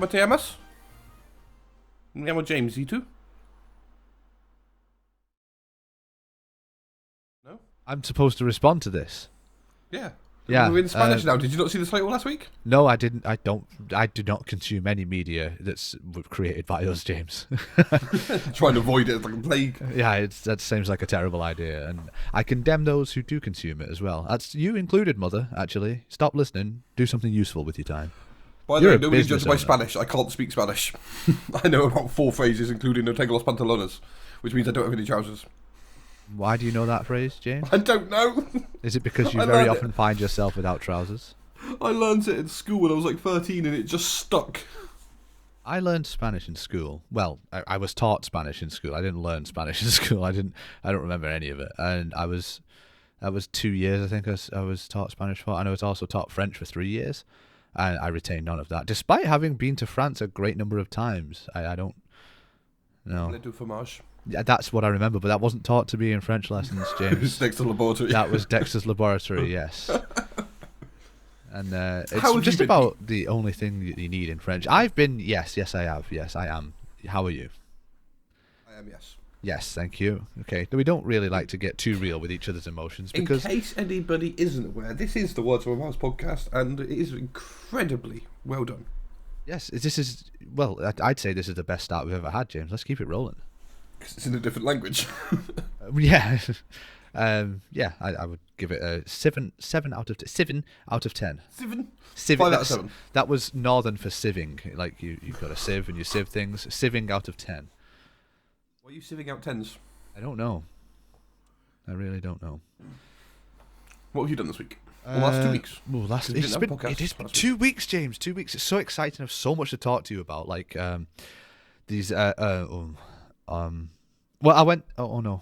te llamas? Me llamo James, ¿y tú? No? I'm supposed to respond to this. Yeah. Yeah, We're in Spanish now. Did you not see the title last week? No, I didn't. I do not consume any media that's created by us, James. Trying to avoid it like a plague. Yeah, that seems like a terrible idea, and I condemn those who do consume it as well. That's you included, Mother. Actually, stop listening. Do something useful with your time. By the way, nobody judges my Spanish. I can't speak Spanish. I know about 4 phrases, including no tengo los pantalones, which means I don't have any trousers. Why do you know that phrase, James? I don't know. Is it because you very often find yourself without trousers? I learned it in school when I was like 13 and it just stuck. I learned Spanish in school. Well, I was taught Spanish in school. I didn't learn Spanish in school. I don't remember any of it. And that was 2 years, I think, I was taught Spanish for. And I was also taught French for 3 years. And I retained none of that, despite having been to France a great number of times. I don't know. Le du fromage. Yeah, that's what I remember, but that wasn't taught to me in French lessons, James. It was Dexter's laboratory. That was Dexter's laboratory, yes. And it's just about the only thing that you need in French. I've been, yes, I have. Yes, I am. How are you? I am, yes. Yes, thank you. Okay, we don't really like to get too real with each other's emotions because... In case anybody isn't aware, this is the Words from Mouths podcast, and it is incredibly well done. Yes, this is... Well, I'd say this is the best start we've ever had, James. Let's keep it rolling. Because it's in a different language. Yeah. I would give it a 7 out of 10. 7 out of 10. 7? Sieve, 5 out of 7. That was northern for sieving. Like, you've got a sieve and you sieve things. Sieving out of 10. Why are you sieving out 10s? I don't know. I really don't know. What have you done this week? Well, last 2 weeks. Well, it has been 2 weeks, James. 2 weeks. It's so exciting. I have so much to talk to you about. Like, these... Well, I went... Oh, no.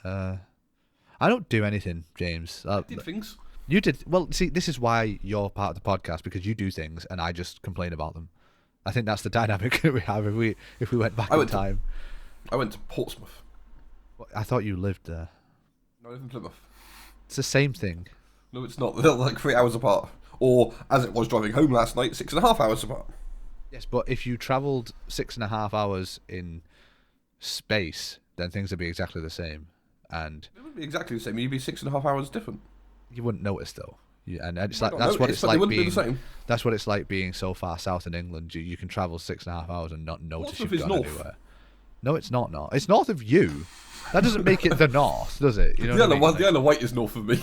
I don't do anything, James. I did things. You did... Well, see, this is why you're part of the podcast, because you do things and I just complain about them. I think that's the dynamic that we have if we went back in time. I went to Portsmouth. I thought you lived there. No, I live in Plymouth. It's the same thing. No, it's not. They're like 3 hours apart. Or, as it was driving home last night, 6.5 hours apart. Yes, but if you travelled 6.5 hours in space, then things would be exactly the same. And it wouldn't be exactly the same. You'd be 6.5 hours different. You wouldn't notice though. And it's like that's what it's like being. That's what it's like being so far south in England. You can travel 6.5 hours and not notice you've gone anywhere. No, it's not north. It's north of you. That doesn't make it the north, does it? You know the Isle of Wight is north of me.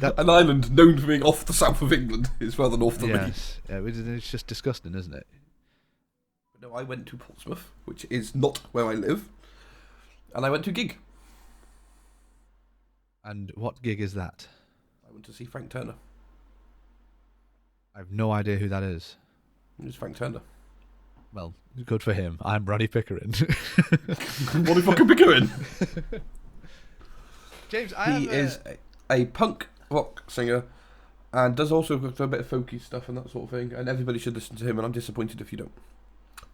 An island known for being off the south of England is further north than me. Yes, yeah, it's just disgusting, isn't it? No, I went to Portsmouth, which is not where I live, and I went to a gig. And what gig is that? I went to see Frank Turner. I have no idea who that is. It's Frank Turner. Well, good for him. I'm Ronnie Pickering. Ronnie fucking Pickering. James, he is a punk rock singer and does also a bit of folky stuff and that sort of thing, and everybody should listen to him, and I'm disappointed if you don't.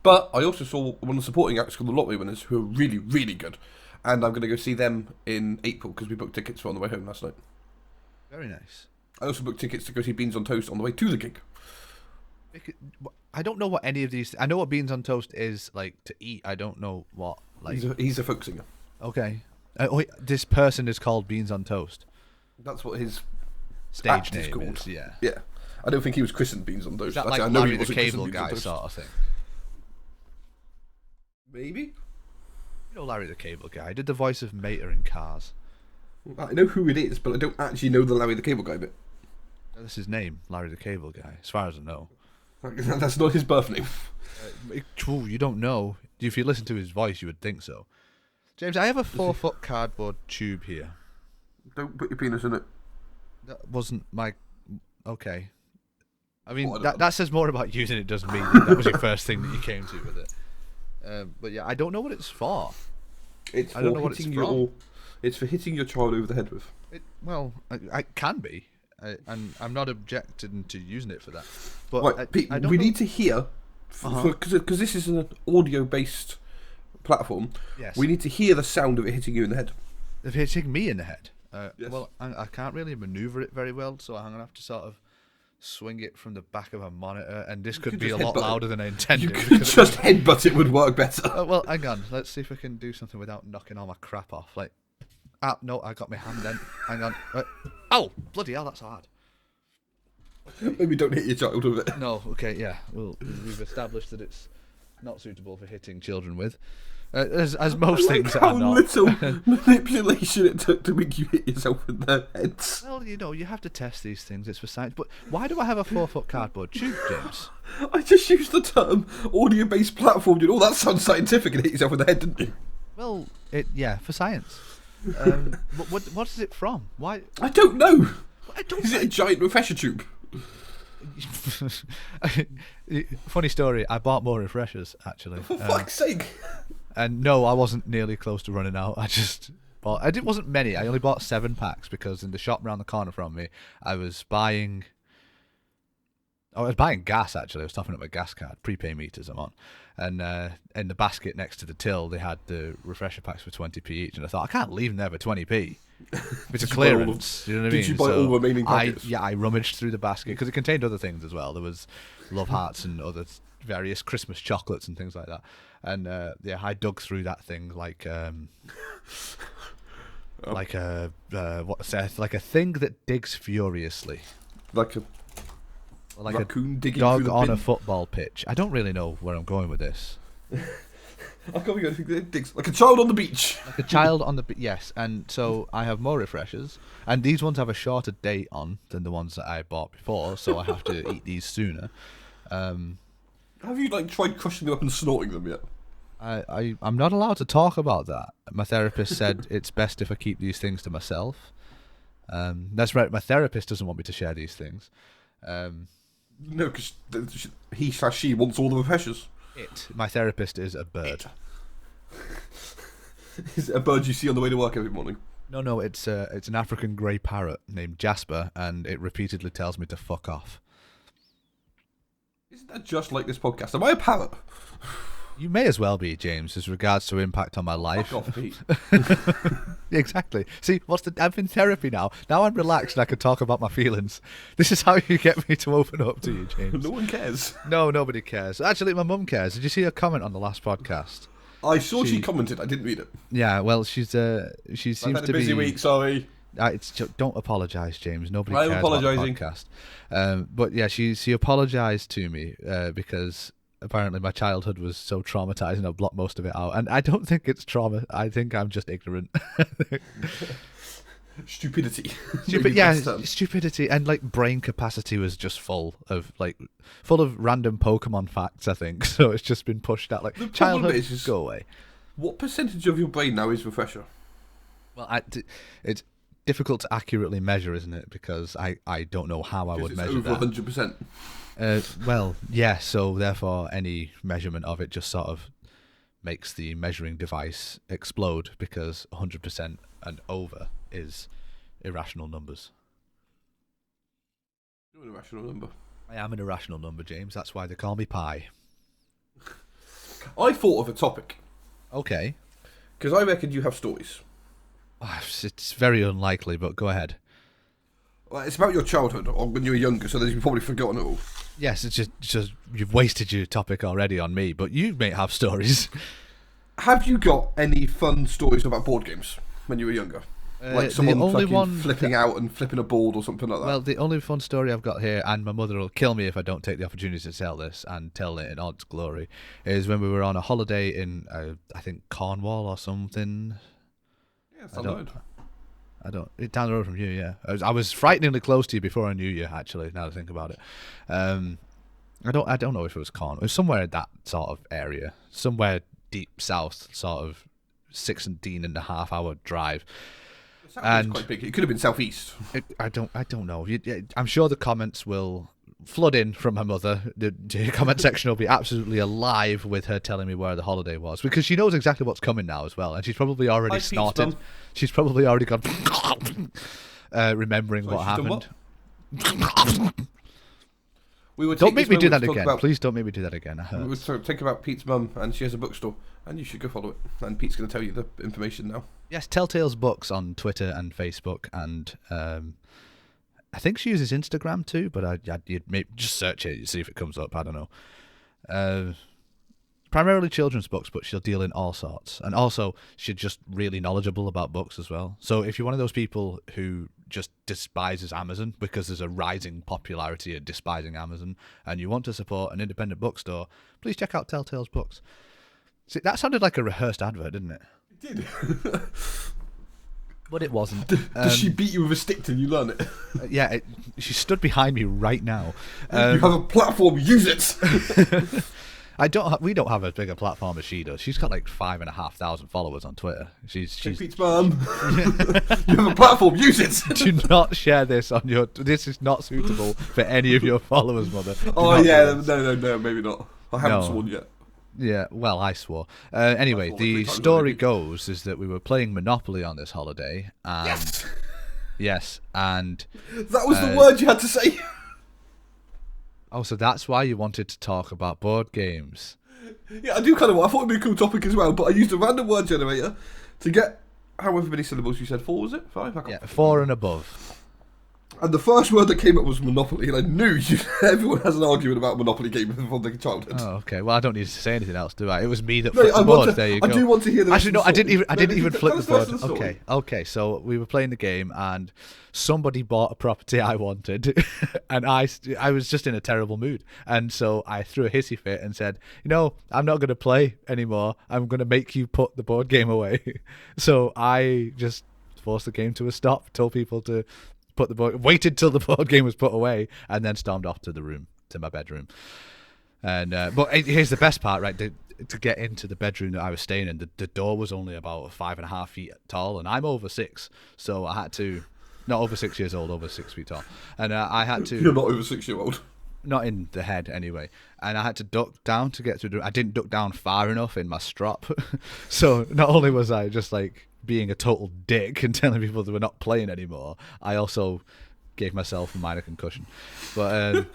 But I also saw one of the supporting acts called the Lottery Winners, who are really, really good, and I'm going to go see them in April because we booked tickets for on the way home last night. Very nice. I also booked tickets to go see Beans on Toast on the way to the gig. I don't know what any of these... I know what Beans on Toast is, like, to eat. I don't know what... like. He's a folk singer. Okay. This person is called Beans on Toast. That's what his stage name is, yeah. Yeah. I don't think he was christened Beans on Toast. Is that like Larry the Cable Guy sort of thing? Maybe? You know Larry the Cable Guy. I did the voice of Mater in Cars. I know who it is, but I don't actually know the Larry the Cable Guy bit. That's his name, Larry the Cable Guy, as far as I know. That's not his birth name. You don't know. If you listen to his voice, you would think so. James, I have a 4-foot cardboard tube here. Don't put your penis in it. That wasn't my... Okay. I mean, that says more about you than it does me. That was your first thing that you came to with it. But yeah, I don't know what it's for. I don't know what it's for. It's for hitting your child over the head with. I can be. And I'm not objecting to using it for that. But right, Pete, we need to hear, because this is an audio-based platform. Yes. We need to hear the sound of it hitting you in the head. Of hitting me in the head? Yes. Well, I can't really manoeuvre it very well, so I'm going to have to sort of swing it from the back of a monitor, and this could could be a just lot headbutt it. louder than I intended. You could just headbutt it would work better. Well, hang on. Let's see if I can do something without knocking all my crap off. Like, no, I got my hand then. Hang on. Oh, bloody hell, that's hard. Maybe don't hit your child with it. No, okay, yeah. Well, we've established that it's not suitable for hitting children with. As most things how are not. little manipulation it took to make you hit yourself in the heads. Well, you have to test these things. It's for science. But why do I have a 4-foot cardboard tube, James? I just used the term audio-based platform. Dude, that sounds scientific, and hit yourself in the head, didn't you? Well, for science. What is it from? Why? I don't know. Is Is it a giant refresher tube? Funny story. I bought more refreshers actually. For fuck's sake! And no, I wasn't nearly close to running out. I just bought. It wasn't many. I only bought 7 packs because in the shop around the corner from me, I was buying gas actually. I was topping up my gas card, prepay meters I'm on, and in the basket next to the till they had the refresher packs for 20p each, and I thought I can't leave them there for 20p. It's a clearance. You know what I mean? Did you buy all the remaining packets? I rummaged through the basket because it contained other things as well. There was love hearts and other various Christmas chocolates and things like that. And I dug through that thing like a thing that digs furiously. Like a raccoon digging dog through the on bin. a football pitch. I don't really know where I'm going with this. I can't be anything that digs like a child on the beach. Like a child on the yes, and so I have more refreshers, and these ones have a shorter date on than the ones that I bought before, so I have to eat these sooner. Have you tried crushing them up and snorting them yet? I'm not allowed to talk about that. My therapist said it's best if I keep these things to myself. That's right. My therapist doesn't want me to share these things. No, because he/she wants all the refreshers. My therapist is a bird. Is it a bird you see on the way to work every morning? No, it's an African grey parrot named Jasper, and it repeatedly tells me to fuck off. Isn't that just like this podcast? Am I a parrot? You may as well be, James, as regards to impact on my life. Fuck off, Pete. Exactly. See, I'm in therapy now. Now I'm relaxed and I can talk about my feelings. This is how you get me to open up to you, James. No one cares. No, nobody cares. Actually, my mum cares. Did you see her comment on the last podcast? I saw she commented. I didn't read it. Yeah, well, she seems I've had to a busy be. week. Sorry. Don't apologise, James. Nobody I'm cares apologising. about the podcast. But yeah, she apologised to me because apparently my childhood was so traumatising I blocked most of it out. And I don't think it's trauma. I think I'm just ignorant. Stupidity. Stupidity and brain capacity was just full of random Pokemon facts, I think. So it's just been pushed out. The childhood, problem is, go away. What percentage of your brain now is refresher? Well, it's difficult to accurately measure, isn't it? Because I don't know how I would measure over that. 100%. Well, yeah. So therefore, any measurement of it just sort of makes the measuring device explode because 100% and over is irrational numbers. You're an irrational number. I am an irrational number, James. That's why they call me Pi. I thought of a topic. Okay. Because I reckon you have stories. It's very unlikely, but go ahead. Well, it's about your childhood, or when you were younger, so that you've probably forgotten it all. Yes, it's just you've wasted your topic already on me, but you may have stories. Have you got any fun stories about board games when you were younger? Like someone flipping out and flipping a board or something like that? Well, the only fun story I've got here, and my mother will kill me if I don't take the opportunity to tell this and tell it in all its glory, is when we were on a holiday in, I think, Cornwall or something. Yeah, it's down It's down the road from you, yeah. I was frighteningly close to you before I knew you, actually, now that I think about it. I don't know if it was Cornwall. It was somewhere in that sort of area. Somewhere deep south, sort of 16.5 hour drive. And quite big. It could have been southeast. I don't know. I'm sure the comments will flood in from my mother. The comment section will be absolutely alive with her telling me where the holiday was, because she knows exactly what's coming now as well, and she's probably already snorted. She's probably already gone remembering what happened. Don't make me do that again. Please don't make me do that again. We were talking about Pete's mum, and she has a bookstore, and you should go follow it. And Pete's going to tell you the information now. Yes, Telltale's Books on Twitter and Facebook, and I think she uses Instagram too, but you'd maybe just search it, you see if it comes up. I don't know. Primarily children's books, but she'll deal in all sorts. And also, she's just really knowledgeable about books as well. So if you're one of those people who just despises Amazon because there's a rising popularity of despising Amazon, and you want to support an independent bookstore, please check out Telltale's books. See, that sounded like a rehearsed advert, didn't it? It did. But it wasn't. Does she beat you with a stick till you learn it? Yeah, she stood behind me right now. You have a platform, use it! We don't have as big a platform as she does. She's got like 5,500 followers on Twitter. She's Pete's mum. You have a platform, use it! Do not share this on your... This is not suitable for any of your followers, mother. Oh yeah, no, maybe not. I haven't sworn yet. Yeah, well, I swore. Anyway, the story goes is that we were playing Monopoly on this holiday, and... Yes, and... That was the word you had to say! Oh, so that's why you wanted to talk about board games. Yeah, I do kind of. I thought it'd be a cool topic as well, but I used a random word generator to get however many syllables you said. 4 was it? 5? Yeah, 4 and above. And the first word that came up was Monopoly, and I knew everyone has an argument about Monopoly games from their childhood. Oh, okay. Well, I don't need to say anything else, do I? It was me that flipped the board. There you go. I do want to hear the Actually, no, I didn't even. Flip the board. Okay. Okay. So we were playing the game, and somebody bought a property I wanted, and I was just in a terrible mood, and so I threw a hissy fit and said, I'm not going to play anymore. I'm going to make you put the board game away. So I just forced the game to a stop, told people to waited till the board game was put away, and then stormed off to my bedroom. And but here's the best part, right? To get into the bedroom that I was staying in, the door was only about 5.5 feet tall, and I'm over 6, so I had to, not over 6 years old, over 6 feet tall, and I had to. You're not over 6-year-old. Not in the head, anyway. And I had to duck down to get through the room. I didn't duck down far enough in my strop, so not only was I just like being a total dick and telling people that we're not playing anymore, I also gave myself a minor concussion. But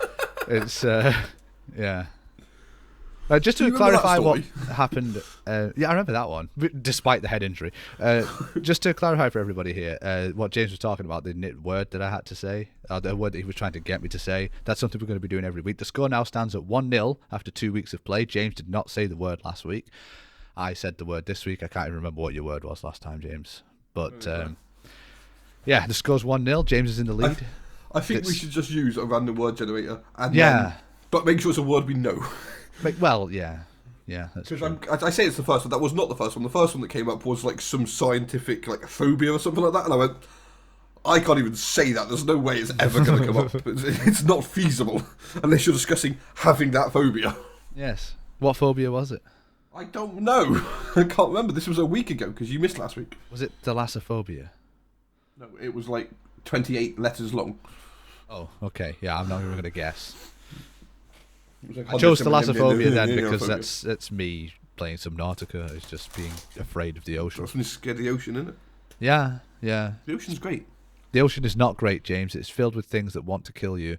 it's yeah. Just to clarify what happened, yeah, I remember that one, despite the head injury. Just to clarify for everybody here, what James was talking about, the word that I had to say, the word that he was trying to get me to say, that's something we're going to be doing every week. The score now stands at 1-0 after 2 weeks of play. James did not say the word last week. I said the word this week. I can't even remember what your word was last time, James. But, yeah, the score's 1-0. James is in the lead. I think we should just use a random word generator. And but make sure it's a word we know. Well, yeah, that's true. I say it's the first one. That was not the first one. The first one that came up was like some scientific like phobia or something like that, and I went, I can't even say that. There's no way it's ever going to come up. It's not feasible unless you're discussing having that phobia. Yes. What phobia was it? I don't know. I can't remember. This was a week ago because you missed last week. Was it thalassophobia? No, it was like 28 letters long. Oh, okay. Yeah, I'm not even going to guess. Like I chose thalassophobia then because that's me playing Subnautica. It's just being afraid of the ocean. That's when you're scared of the ocean, isn't it? Yeah. The ocean's great. The ocean is not great, James. It's filled with things that want to kill you.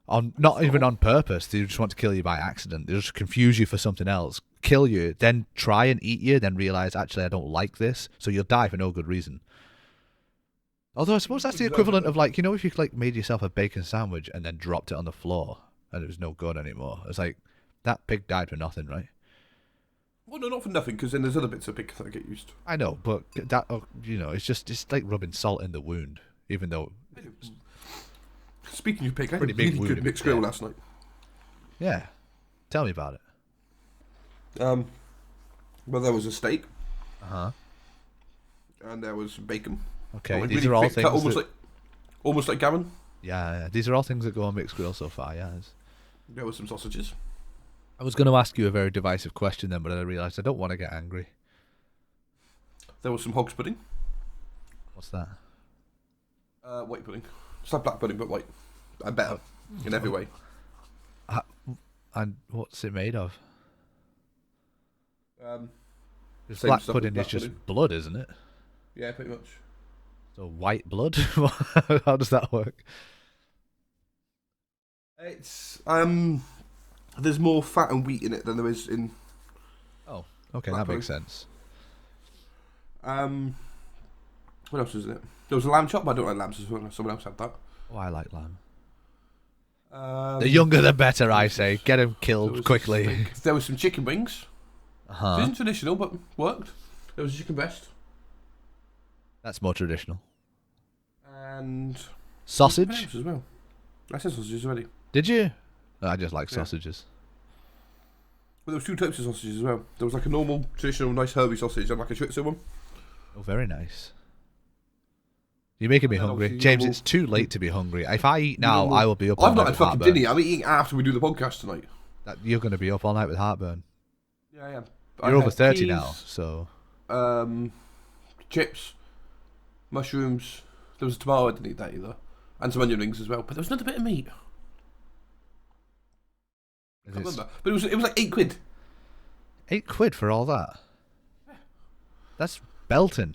Not even on purpose. They just want to kill you by accident. They just confuse you for something else, kill you, then try and eat you, then realise, actually, I don't like this. So you'll die for no good reason. Although I suppose that's the equivalent of like, if you like made yourself a bacon sandwich and then dropped it on the floor and it was no good anymore. It's like, that pig died for nothing, right? Well, no, not for nothing, because then there's other bits of pig that get used. I know, but that, it's like rubbing salt in the wound, even though... Speaking of pig, I had a really good mixed grill last night. Yeah. Tell me about it. Well, there was a steak. Uh-huh. And there was bacon. Okay, these are all things almost like gammon. Yeah, these are all things that go on mixed grill so far, yeah. There were some sausages. I was going to ask you a very divisive question then, but I realised I don't want to get angry. There was some hog's pudding. What's that? White pudding. It's like black pudding, but white. And better in every way. And what's it made of? Same black stuff pudding as is just pudding. blood, isn't it? Yeah, pretty much. So white blood? How does that work? It's there's more fat and wheat in it than there is in. Oh, okay, black that makes pudding. sense. What else was in it? There was a lamb chop, but I don't like lambs as well. Someone else had that. Oh, I like lamb. The younger the better, I say. Get him killed quickly. There was some chicken wings. Uh-huh. It isn't traditional, but worked. There was a chicken breast. That's more traditional. And... Sausage? as well. I said sausages already. Did you? Oh, I just like sausages. But there was 2 types of sausages as well. There was like a normal, traditional, nice herby sausage and like a Schwitzer one. Oh, very nice. You're making me hungry. James, it's too late to be hungry. If I eat now, I will be up all night. I've not had fucking dinner. I'm eating after we do the podcast tonight. You're going to be up all night with heartburn. Yeah, I am. You're over 30 now, so... chips, mushrooms. There was a tomato, I didn't eat that either. And some onion rings as well. But there was another bit of meat. I can't remember. But it was like £8. £8 for all that? Yeah. That's belting.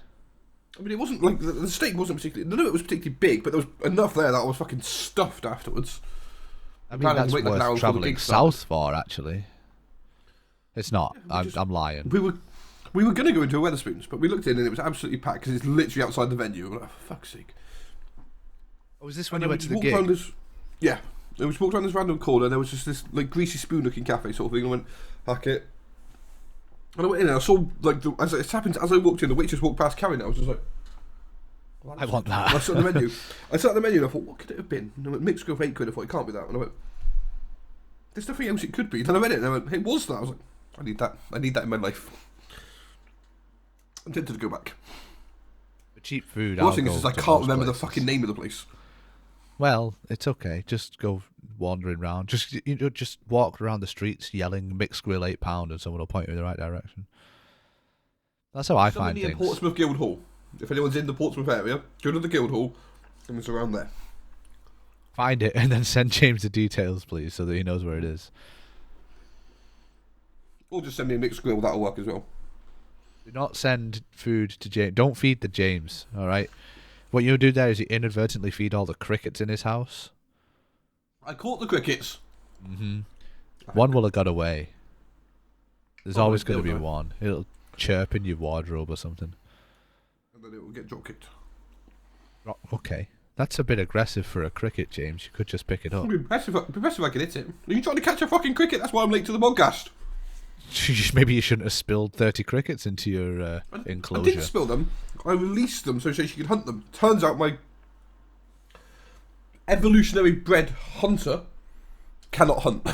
I mean, it wasn't like the steak wasn't particularly. None of it was particularly big, but there was enough there that I was fucking stuffed afterwards. I mean, that's worth travelling south for, actually. It's not. Yeah, I'm lying. We were going to go into a Wetherspoons, but we looked in and it was absolutely packed because it's literally outside the venue. I'm like, for fuck's sake. Oh, was this when you went to the gig? Yeah. We walked around this random corner and there was just this like greasy spoon looking cafe sort of thing. I went, hack it. And I went in and I saw, like, as I walked in, the waitress walked past carrying it. I was just like, I want that. I sat at the menu. And I thought, what could it have been? And I went, mixed grill for £8. I thought, it can't be that. And I went, there's nothing else it could be. Then I read it and I went, hey, what's that? I was like, I need that. I need that in my life. I'm tempted to go back. For cheap food, the worst thing is I can't remember the fucking name of the place. Well, it's okay. Just go wandering around. Just walk around the streets yelling "mixed grill £8" and someone will point you in the right direction. That's how I find things. In Portsmouth Guildhall. If anyone's in the Portsmouth area, go to the Guildhall, and it's around there. Find it and then send James the details, please, so that he knows where it is. Or just send me a mixed grill. That'll work as well. Do not send food to James. Don't feed the James. All right. What you do there is you inadvertently feed all the crickets in his house. I caught the crickets. Mm-hmm. One will have got away. There's always going to be one. It'll chirp in your wardrobe or something. And then it will get drop kicked. Okay. That's a bit aggressive for a cricket, James. You could just pick it up. It'd be best if I could hit it. Are you trying to catch a fucking cricket? That's why I'm late to the podcast. Maybe you shouldn't have spilled 30 crickets into your enclosure. I didn't spill them. I released them so she could hunt them. Turns out my evolutionary bred hunter cannot hunt.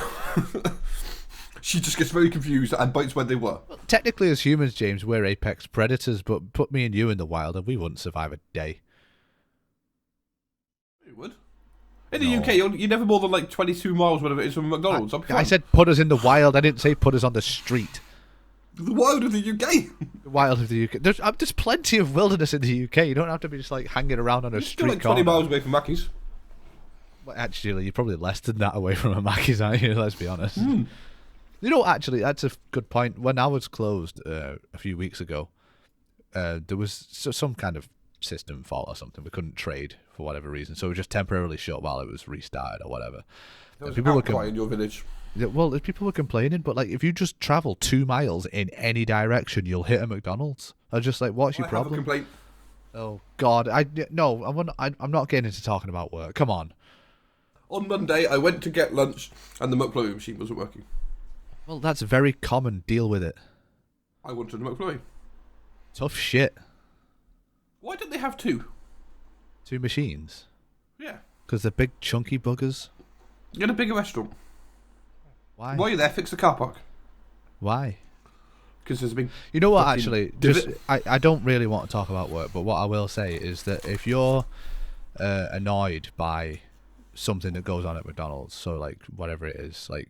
She just gets very confused and bites where they were. Well, technically, as humans, James, we're apex predators, but put me and you in the wild and we wouldn't survive a day. You would. In the UK, you're never more than like 22 miles, whatever it is, from McDonald's. I said put us in the wild. I didn't say put us on the street. The wild of the UK. The wild of the UK. There's plenty of wilderness in the UK. You don't have to be just like hanging around on a street. You're like 20 miles away from Mackey's. Well, actually, you're probably less than that away from a Mackey's, aren't you? Let's be honest. You know, actually, that's a good point. When I was closed a few weeks ago, there was some kind of system fault or something. We couldn't trade for whatever reason, so we just temporarily shut while it was restarted or whatever. There was an outcry in your village. Well, people were complaining, but like if you just travel 2 miles in any direction, you'll hit a McDonald's. I was just like, what's your problem? I have a complaint. Oh God, I'm not getting into talking about work. Come on. On Monday, I went to get lunch, and the McFlurry machine wasn't working. Well, that's very common. Deal with it. I wanted a McFlurry. Tough shit. Why don't they have 2? 2 machines? Yeah. Because they're big, chunky buggers. Get a bigger restaurant. Why? While you're there, fix the car park. Why? Because there's a big... You know what, actually? I don't really want to talk about work, but what I will say is that if you're annoyed by something that goes on at McDonald's, so like whatever it is, like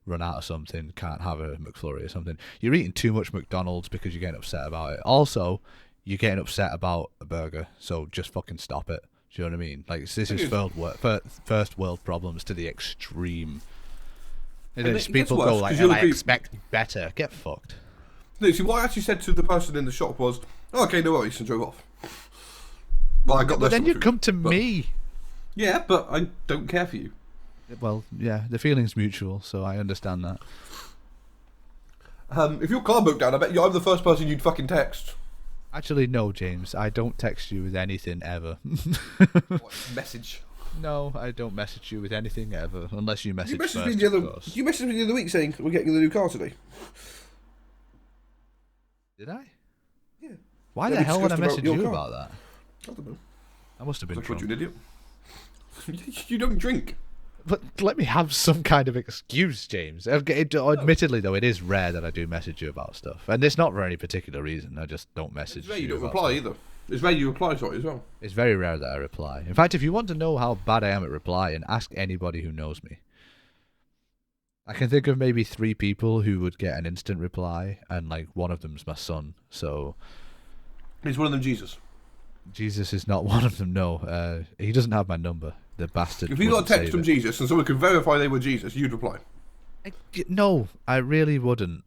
run out of something, can't have a McFlurry or something, you're eating too much McDonald's because you're getting upset about it. Also, you're getting upset about a burger, so just fucking stop it. Do you know what I mean? Like, this is first world problems to the extreme. People go like, I expect better. Get fucked. No, see, what I actually said to the person in the shop was, oh, okay, no worries, and drove off. Well, I got but then you come to me. Yeah, but I don't care for you. Well, yeah, the feeling's mutual, so I understand that. If your car broke down, I bet I'm the first person you'd fucking text. Actually, no, James. I don't text you with anything ever. What, message? No, I don't message you with anything ever, unless you You message messaged first, me the of other. course. You messaged me the other week saying we're getting the new car today. Did I? Yeah. Why Yeah, the we hell would I discussed about message your you car. about that? I don't know. I must have I been thought you drunk. an idiot. You don't drink. But let me have some kind of excuse, James. Admittedly, though, it is rare that I do message you about stuff, and it's not for any particular reason. I just don't message It's rare you don't about reply stuff. either. It's rare you reply, sorry, as well. It's very rare that I reply. In fact, if you want to know how bad I am at replying, ask anybody who knows me. I can think of maybe 3 people who would get an instant reply, and like one of them's my son. So Is one of them Jesus? Jesus is not one of them. No, he doesn't have my number. The bastard. If you got a wouldn't text save from it. Jesus and someone could verify they were Jesus, you'd reply. No, I really wouldn't.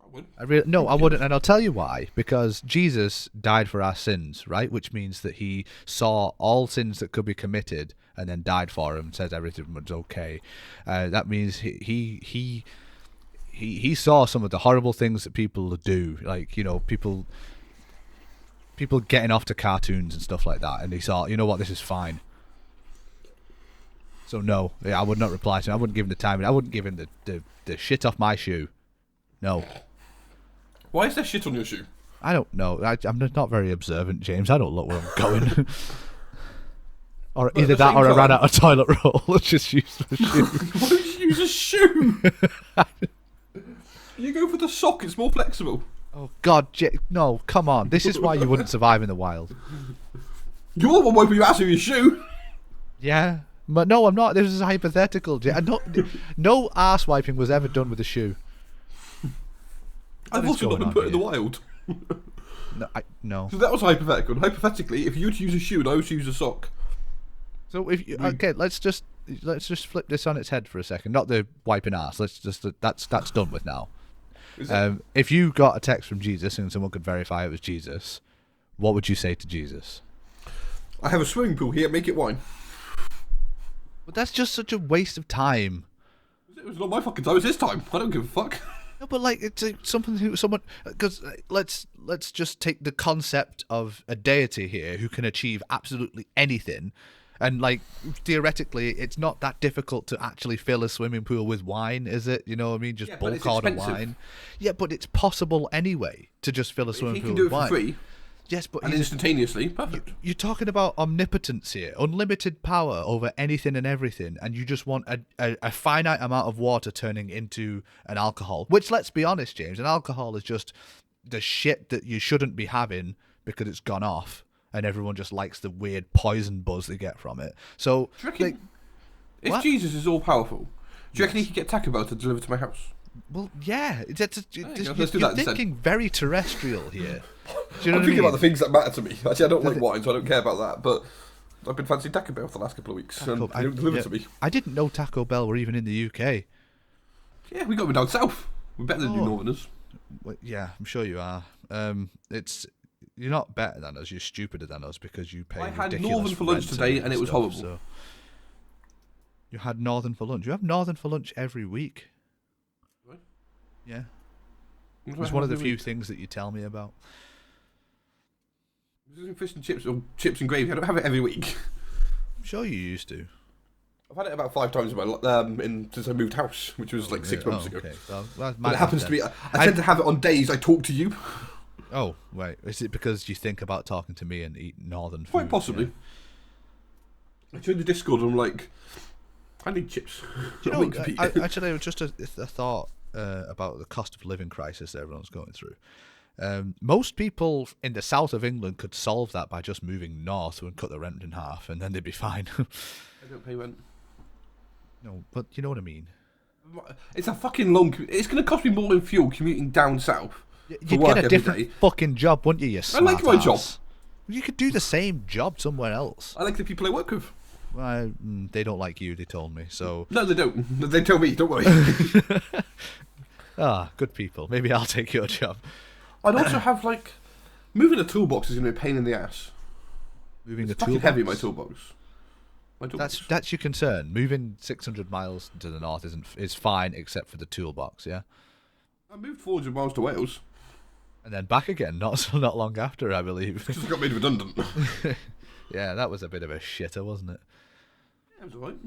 I would. I wouldn't, and I'll tell you why. Because Jesus died for our sins, right? Which means that he saw all sins that could be committed and then died for them. Says everything was okay. That means he saw some of the horrible things that people do, like people getting off to cartoons and stuff like that, and he thought, you know what, this is fine. So no, I would not reply to him. I wouldn't give him the time. I wouldn't give him the shit off my shoe. No. Why is there shit on your shoe? I don't know. I'm just not very observant, James. I don't look where I'm going. Or But at either the that same or I ran time- out of toilet roll. Let's just use the shoe. Why don't you use a shoe? You go for the sock, it's more flexible. Oh, God. No, come on. This is why you wouldn't survive in the wild. You're the one wiping your ass with your shoe. Yeah. But no, I'm not. This is hypothetical. No arse wiping was ever done with a shoe. I've is also not going been on put in the here? wild. No. So that was hypothetical. Hypothetically, if you were to use a shoe and I was to use a sock, So if you, okay, let's just flip this on its head for a second. Not the wiping ass. That's done with now. is it? If you got a text from Jesus and someone could verify it was Jesus, what would you say to Jesus? I have a swimming pool here, make it wine. But that's just such a waste of time. It was not my fucking time, it was his time. I don't give a fuck. No, but like it's someone because let's just take the concept of a deity here who can achieve absolutely anything, and like theoretically, it's not that difficult to actually fill a swimming pool with wine, is it? You know what I mean? Just Yeah, but it's bulk order expensive. wine. Yeah, but it's possible anyway to just fill a If swimming he pool can do with it for wine. free Yes, but and instantaneously, perfect. you're talking about omnipotence here, unlimited power over anything and everything, and you just want a finite amount of water turning into an alcohol. Which, let's be honest, James, an alcohol is just the shit that you shouldn't be having because it's gone off, and everyone just likes the weird poison buzz they get from it. So, Do you reckon, like, if what? Jesus is all powerful, do you reckon he could get Taco Bell to deliver to my house? well, yeah, you go, you're let's do that instead. thinking very terrestrial here. Do you know I'm what I thinking mean? about the things that matter to me. Actually, I don't like wine, so I don't care about that. But I've been fancying Taco Bell for the last couple of weeks, and they don't deliver to me. I didn't know Taco Bell were even in the UK. Yeah, we got them down south. We're better than you Oh. Northerners. Well, yeah, I'm sure you are. You're not better than us. You're stupider than us because you pay. I had ridiculous Northern for lunch rent today, and and it was stuff, horrible. So. You had Northern for lunch. You have Northern for lunch every week. What? Yeah, What do I it's have one of the every few week? things that you tell me about. Fish and chips or chips and gravy. I don't have it every week. I'm sure you used to. I've had it about 5 times in my since I moved house, which was like 6 months ago. Okay. Well, But it happens to be. I tend to have it on days I talk to you. Oh, wait. Is it because you think about talking to me and eat Northern food? Quite possibly. Yeah. I joined the Discord and I'm like, I need chips. Do you I'm know, weak to beat. actually, it was just a thought about the cost of living crisis that everyone's going through. Most people in the south of England could solve that by just moving north and cut the rent in half, and then they'd be fine. I don't pay rent. No, but you know what I mean. It's a fucking long commute. It's going to cost me more in fuel commuting down south. for You'd work get a every different day. fucking job, wouldn't you? You I like my job. smart-ass? You could do the same job somewhere else. I like the people I work with. Well, they don't like you. They told me so. No, they don't. They tell me, don't worry. Good people. Maybe I'll take your job. I'd also have, like, moving a toolbox is going to be a pain in the ass. Moving It's the fucking toolbox. heavy, my toolbox. My toolbox. That's your concern. Moving 600 miles to the north is fine, except for the toolbox. Yeah. I moved 400 miles to Wales. And then back again, not long after, I believe. Because I got made redundant. Yeah, that was a bit of a shitter, wasn't it? Yeah, it was alright.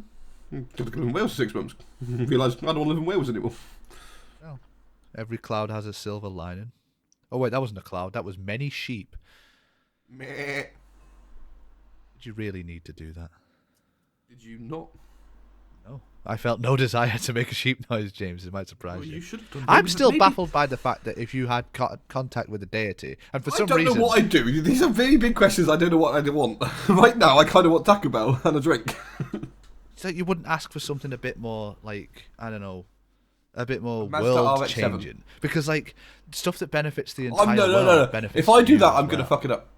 Could have lived in Wales for 6 months. Realised I don't want to live in Wales anymore. Well, every cloud has a silver lining. Oh wait, that wasn't a cloud. That was many sheep. Meh. Did you really need to do that? Did you not? No. I felt no desire to make a sheep noise, James. It might surprise Well, you. you should have done. I'm still Maybe- baffled by the fact that if you had contact with a deity, and for some I don't reason, know what I'd do. These are very big questions. I don't know what I'd want. Right now, I kind of want Taco Bell and a drink. so you wouldn't ask for something a bit more like, I don't know, a bit more Mazda world RX-7. changing, because like stuff that benefits the entire No. world benefits. If I do you that, as I'm gonna well. fuck it up.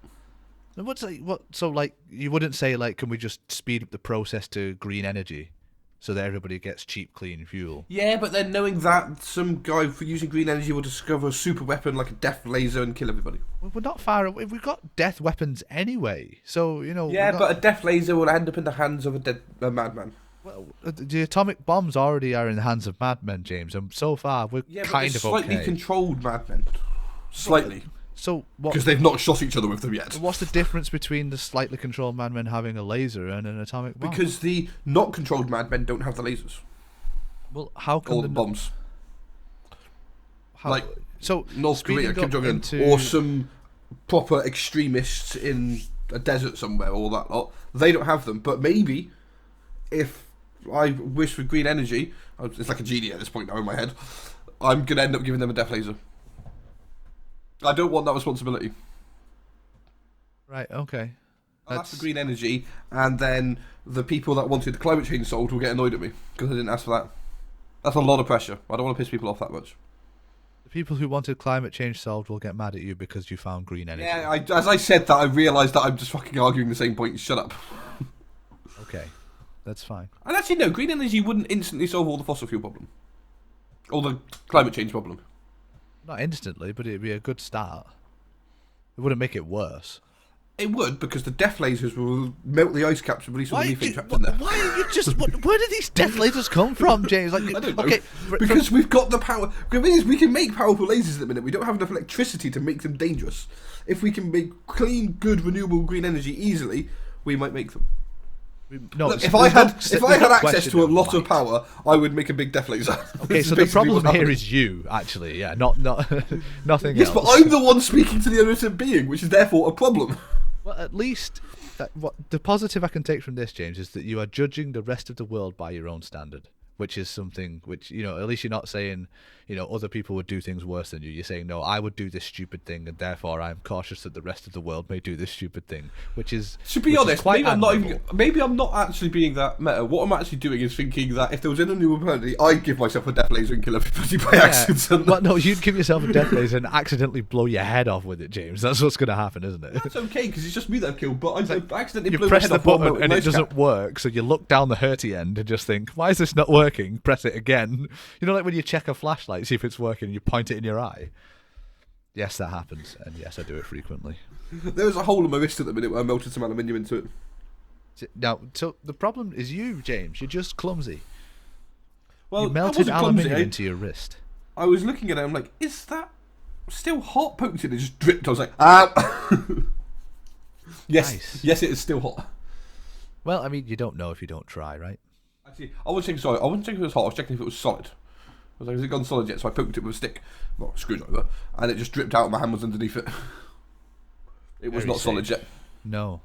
And what's like what? So like you wouldn't say like, can we just speed up the process to green energy, so that everybody gets cheap, clean fuel? Yeah, but then knowing that some guy for using green energy will discover a super weapon like a death laser and kill everybody. Well, we're not far away. We've got death weapons anyway, so you know. Yeah, we're but not- a death laser will end up in the hands of a madman. well, the atomic bombs already are in the hands of madmen, James, and so far we're Yeah, but kind they're of slightly okay. controlled madmen. Slightly. So what? Because they've not shot each other with them yet. What's the difference between the slightly controlled madmen having a laser and an atomic bomb? Because the not controlled madmen don't have the lasers. well, how come Or the bombs. How, like, so North Korea, speeding Kim up Jong-un, into- or some proper extremists in a desert somewhere, all that lot. They don't have them, but maybe if I wish for green energy, it's like a genie at this point now in my head, I'm going to end up giving them a death laser. I don't want that responsibility. Right. Okay. I'll ask for green energy, and then the people that wanted climate change solved will get annoyed at me because I didn't ask for that. That's a lot of pressure. I don't want to piss people off that much. The people who wanted climate change solved will get mad at you because you found green energy. Yeah, as I said that, I realised that I'm just fucking arguing the same point. Shut up. Okay, that's fine. And actually, no, green energy wouldn't instantly solve all the fossil fuel problem. Or the climate change problem. Not instantly, but it'd be a good start. It wouldn't make it worse. It would, because the death lasers will melt the ice caps and release all the methane trapped in there. Why are you just? Where do these death lasers come from, James? Like, I don't know. okay, Because we've got the power. The thing is, we can make powerful lasers at the minute. We don't have enough electricity to make them dangerous. If we can make clean, good, renewable green energy easily, we might make them. no. Look, if there's I had no- if there's I had no access question to a lot of might. power, I would make a big death laser. Okay, This so is the basically problem what's here happening. is you, actually. Yeah, not nothing Yes, else. but I'm the one speaking to the innocent being, which is therefore a problem. Well, at least what the positive I can take from this, James, is that you are judging the rest of the world by your own standard, which is something which, you know, at least you're not saying, you know, other people would do things worse than you. You're saying, no, I would do this stupid thing, and therefore I'm cautious that the rest of the world may do this stupid thing, which is To be which is honest, quite maybe I'm not admirable. even. Maybe I'm not actually being that meta. What I'm actually doing is thinking that if there was any new planet, I'd give myself a death laser and kill everybody by accident. Well, no, you'd give yourself a death laser and accidentally blow your head off with it, James. That's what's going to happen, isn't it? That's okay because it's just me that I've killed, but I accidentally You blew my press head the off while button melting and it ice doesn't cap. work, so you look down the hurty end and just think, why is this not working? Press it again. You know, like when you check a flashlight, see if it's working, you point it in your eye. Yes, that happens, and yes, I do it frequently. There was a hole in my wrist at the minute where I melted some aluminium into it. Now, so the problem is you, James. You're just clumsy. Well, You I melted wasn't clumsy, aluminium eh? into your wrist. I was looking at it, I'm like, is that still hot? Poked it, it just dripped. I was like, ah. Yes, Nice. yes, it is still hot. Well, I mean, you don't know if you don't try, right? Actually, I wasn't checking. Sorry, I wasn't checking if it was hot. I was checking if it was solid. I was like, has it gone solid yet? So I poked it with a stick, not a screwdriver, and it just dripped out. And my hand was underneath it. It was Very not solid safe. yet. No.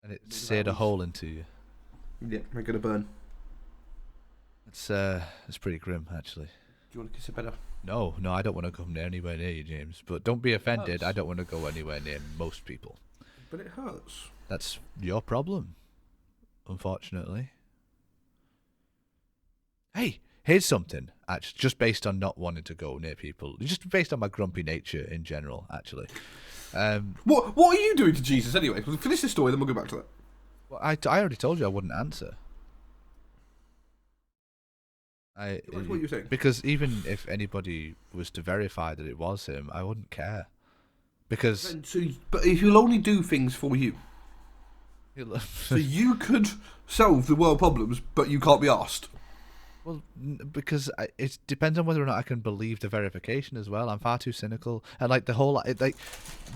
And it seared a hole into you. Yeah, I'm gonna burn. It's pretty grim, actually. Do you want to kiss it better? No, I don't want to come anywhere near you, James. But don't be offended. hurts. I don't want to go anywhere near most people. But it hurts. That's your problem, unfortunately. Hey, here's something, actually, just based on not wanting to go near people. Just based on my grumpy nature in general, actually. What are you doing to Jesus anyway? Finish this story, then we'll go back to that. Well, I already told you I wouldn't answer. That's what you're saying. Because even if anybody was to verify that it was him, I wouldn't care. Because But if you'll only do things for you, so you could solve the world problems, but you can't be asked. Well, because it depends on whether or not I can believe the verification as well. I'm far too cynical, and like the whole like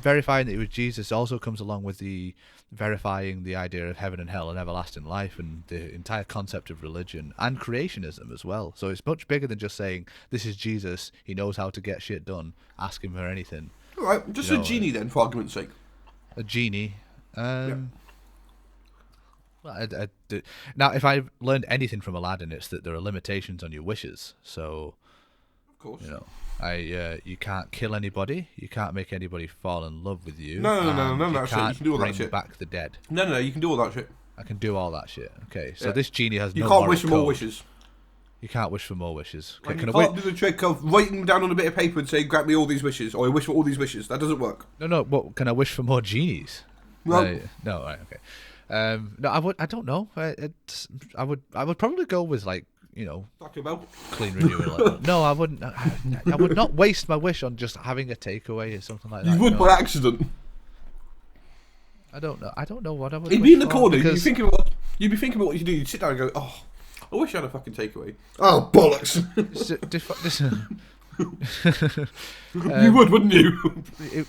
verifying that it was Jesus also comes along with the verifying the idea of heaven and hell and everlasting life and the entire concept of religion and creationism as well. So it's much bigger than just saying this is Jesus. He knows how to get shit done. Ask him for anything. All right, just a genie then, for argument's sake. A genie. Yeah. Well, now, if I've learned anything from Aladdin, it's that there are limitations on your wishes. So, Of course. you can't kill anybody, you can't make anybody fall in love with you. No, you shit. can't You can do all that bring shit. back the dead. No, you can do all that shit. I can do all that shit. Okay, so Yeah. this genie has You no can't moral wish for more code. wishes. You can't wish for more wishes. Okay, Like, can you I can't do the trick of writing down on a bit of paper and saying, grant me all these wishes, or I wish for all these wishes. That doesn't work. No. What can I wish for more genies? No. No. Right. Okay. No, I would. I don't know. I would probably go with like Talking about. clean renewal. No, I wouldn't. I would not waste my wish on just having a takeaway or something like that. You would know? by accident. I don't know. I don't know what I would. You'd wish be in the for, corner. because- You'd be thinking about what you do. You'd sit down and go, oh, I wish I had a fucking takeaway. Oh, bollocks. You would, wouldn't you?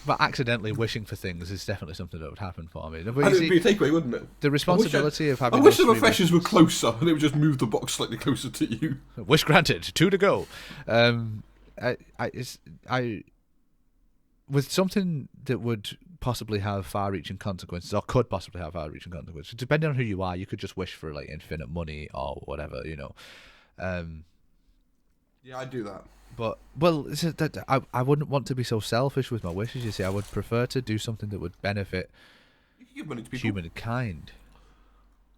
But accidentally wishing for things is definitely something that would happen for me. But And you it'd be see, a takeaway, wouldn't it? the responsibility of I having. wish those the three refreshers were closer and it would just move the box slightly closer to you. Wish granted. 2 to go. With something that would possibly have far-reaching consequences, or could possibly have far-reaching consequences, depending on who you are, you could just wish for like infinite money or whatever, Yeah, I'd do that. But I wouldn't want to be so selfish with my wishes. You see, I would prefer to do something that would benefit You can give money to people. humankind.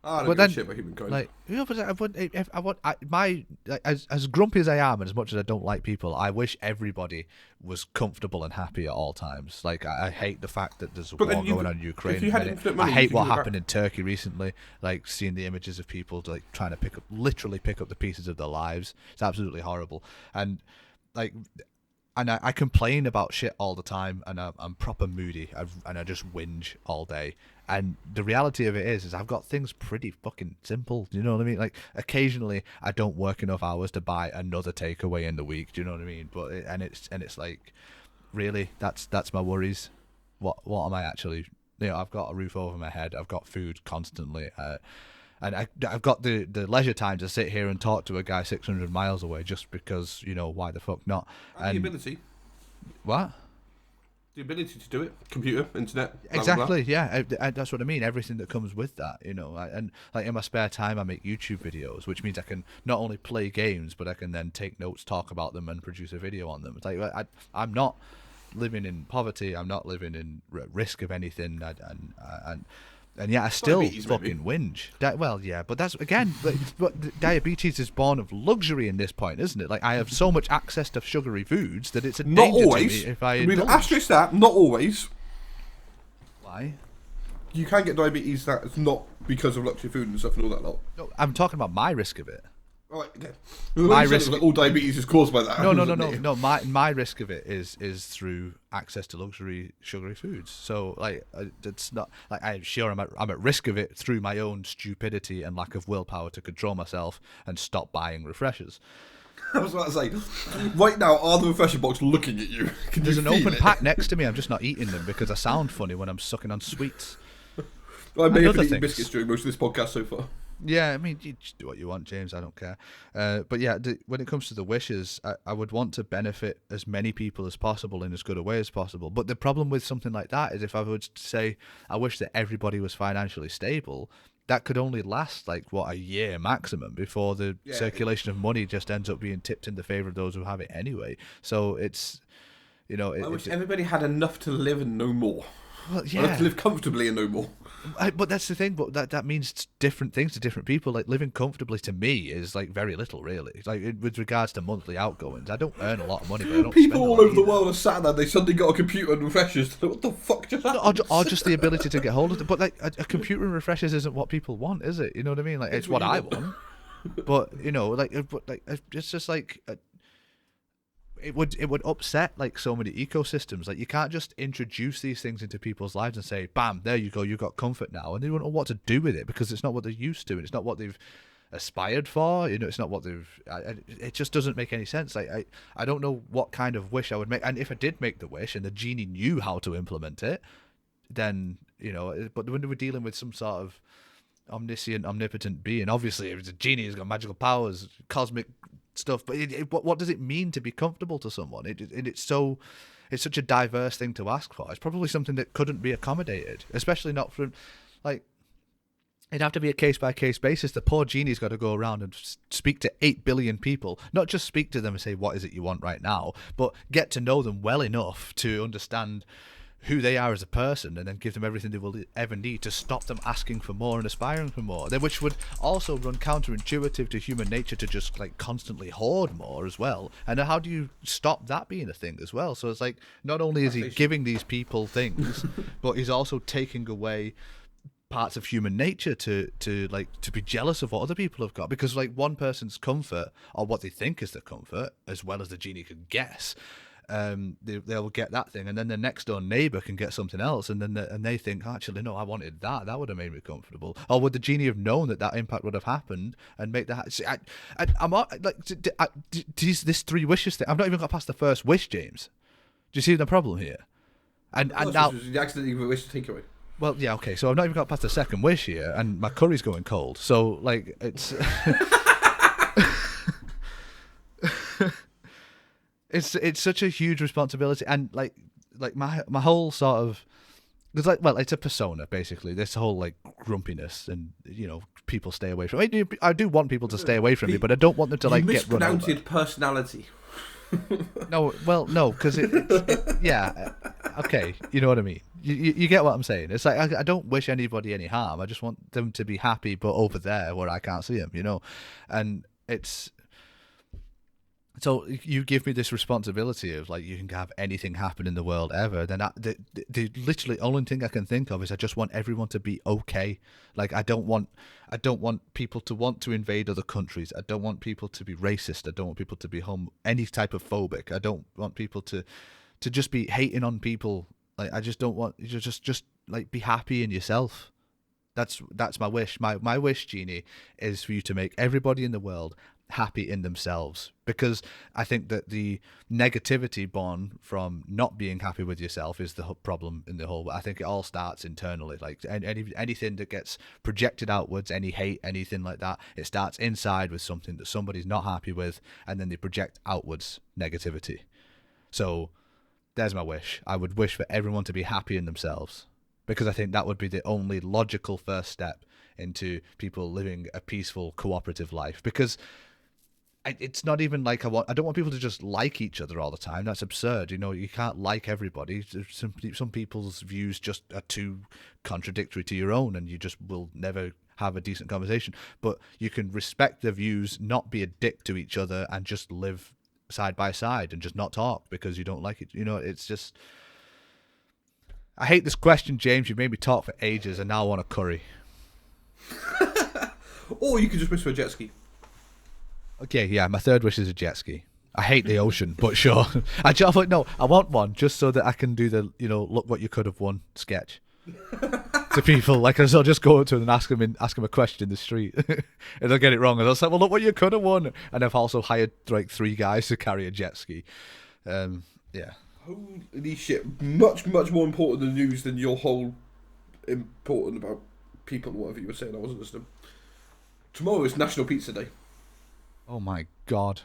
I don't But give a then, shit about humankind. Like, but I would, if I want, as grumpy as I am, and as much as I don't like people, I wish everybody was comfortable and happy at all times. Like, I hate the fact that there's a But then war you going could- on in Ukraine. if you had at the infinite minute. money, I you hate could what give it happened back. in Turkey recently. Like seeing the images of people like trying to literally pick up the pieces of their lives. It's absolutely horrible. And like. And I complain about shit all the time, and I'm proper moody, and I just whinge all day. And the reality of it is I've got things pretty fucking simple. Do you know what I mean? Like occasionally I don't work enough hours to buy another takeaway in the week. Do you know what I mean? But it's like, really, that's my worries. What am I actually? I've got a roof over my head. I've got food constantly. And I've got the leisure time to sit here and talk to a guy 600 miles away just because, why the fuck not? And the ability. What? The ability to do it. Computer, internet. Blah, blah, blah. Exactly, yeah. That's what I mean. Everything that comes with that, And like in my spare time, I make YouTube videos, which means I can not only play games, but I can then take notes, talk about them, and produce a video on them. It's like I'm not living in poverty. I'm not living in risk of anything, and yeah, I still Diabetes, fucking whinge. Well, yeah, but that's again, but diabetes is born of luxury in this point, isn't it? Like I have so much access to sugary foods that it's a Not danger always. to me if I mean, indulge. asterisk that. Not always. Why? You can get diabetes that's not because of luxury food and stuff and all that lot. No, I'm talking about my risk of it. All right, okay. My risk- all diabetes is caused by that. No. My risk of it is through access to luxury sugary foods. So like, it's not like I'm sure I'm at risk of it through my own stupidity and lack of willpower to control myself and stop buying refreshers. I was about to say, right now, are the refresher box looking at you? Can There's you an feel open it? pack next to me. I'm just not eating them because I sound funny when I'm sucking on sweets. I may have other been eating things. biscuits during most of this podcast so far. Yeah, I mean, you just do what you want, James. I don't care. But yeah, when it comes to the wishes, I would want to benefit as many people as possible in as good a way as possible. But the problem with something like that is if I would say, I wish that everybody was financially stable, that could only last like, a year maximum before the circulation of money just ends up being tipped in the favor of those who have it anyway. So it's, I wish everybody had enough to live and no more. well, Enough yeah. to live comfortably and no more. But that's the thing. But that means different things to different people. Like living comfortably to me is like very little, really. Like with regards to monthly outgoings, I don't earn a lot of money, but I don't People spend a all lot over the either. world are sat there. They suddenly got a computer and refreshers. What the fuck just happened? Or just the ability to get hold of it. But like a computer and refreshers isn't what people want, is it? You know what I mean? Like it's what I want. But it's just like. It would upset like so many ecosystems. Like you can't just introduce these things into people's lives and say, "Bam, there you go, you got comfort now," and they don't know what to do with it because it's not what they're used to, and it's not what they've aspired for. It's not what it just doesn't make any sense. I don't know what kind of wish I would make, and if I did make the wish and the genie knew how to implement it, then but when we're dealing with some sort of omniscient, omnipotent being, obviously if it's a genie, he's got magical powers, cosmic stuff, but what does it mean to be comfortable to someone? It's such a diverse thing to ask for. It's probably something that couldn't be accommodated, especially not from, like, it'd have to be a case-by-case basis. The poor genie's got to go around and speak to 8 billion people. Not just speak to them and say, what is it you want right now? But get to know them well enough to understand who they are as a person, and then give them everything they will ever need to stop them asking for more and aspiring for more. Which would also run counterintuitive to human nature to just, like, constantly hoard more as well. And how do you stop that being a thing as well? So it's like, not only is he giving these people things, but he's also taking away parts of human nature to be jealous of what other people have got, because, like, one person's comfort, or what they think is their comfort, as well as the genie could guess, they'll get that thing, and then the next door neighbor can get something else, and then they think, actually no, I wanted that would have made me comfortable. Or would the genie have known that impact would have happened and make that? See, I'm like, this 3 wishes thing, I've not even got past the first wish, James. Do you see the problem here? And now the accidentally wish to take away. Well, yeah, okay, so I've not even got past the second wish here, and my curry's going cold, so, like, it's it's such a huge responsibility, and like my whole sort of, it's like, well, it's a persona basically. This whole, like, grumpiness, and people stay away from me. I do want people to stay away from me, but I don't want them to, like, get run over. You mispronounced personality. No, because yeah, okay, you know what I mean. You get what I'm saying. It's like, I don't wish anybody any harm. I just want them to be happy, but over there where I can't see them, and it's. So you give me this responsibility of, like, you can have anything happen in the world ever. Then the literally only thing I can think of is I just want everyone to be okay. Like, I don't want people to want to invade other countries. I don't want people to be racist. I don't want people to be any type of phobic. I don't want people to just be hating on people. Like, I just don't want you to just like, be happy in yourself. That's my wish. My wish, Genie, is for you to make everybody in the world happy in themselves, because I think that the negativity born from not being happy with yourself is the problem in the whole. I think it all starts internally. Like, anything that gets projected outwards, any hate, anything like that, it starts inside with something that somebody's not happy with, and then they project outwards negativity. So there's my wish. I would wish for everyone to be happy in themselves, because I think that would be the only logical first step into people living a peaceful, cooperative life. Because it's not even like I don't want people to just like each other all the time. That's absurd. You can't like everybody. Some people's views just are too contradictory to your own, and you just will never have a decent conversation. But you can respect their views, not be a dick to each other, and just live side by side and just not talk because you don't like it. It's just, I hate this question, James. You've made me talk for ages, and now I want a curry. Or you could just wish for a jet ski. Okay, yeah, my third wish is a jet ski. I hate the ocean, but sure. I want one just so that I can do the, look what you could have won sketch to people. Like, I'll just go up to them and ask them a question in the street, and they'll get it wrong, and they'll say, "Well, look what you could have won." And I've also hired like 3 guys to carry a jet ski. Yeah. Holy shit! Much more important than news than your whole important about people or whatever you were saying. I wasn't listening. Tomorrow is National Pizza Day. Oh my God.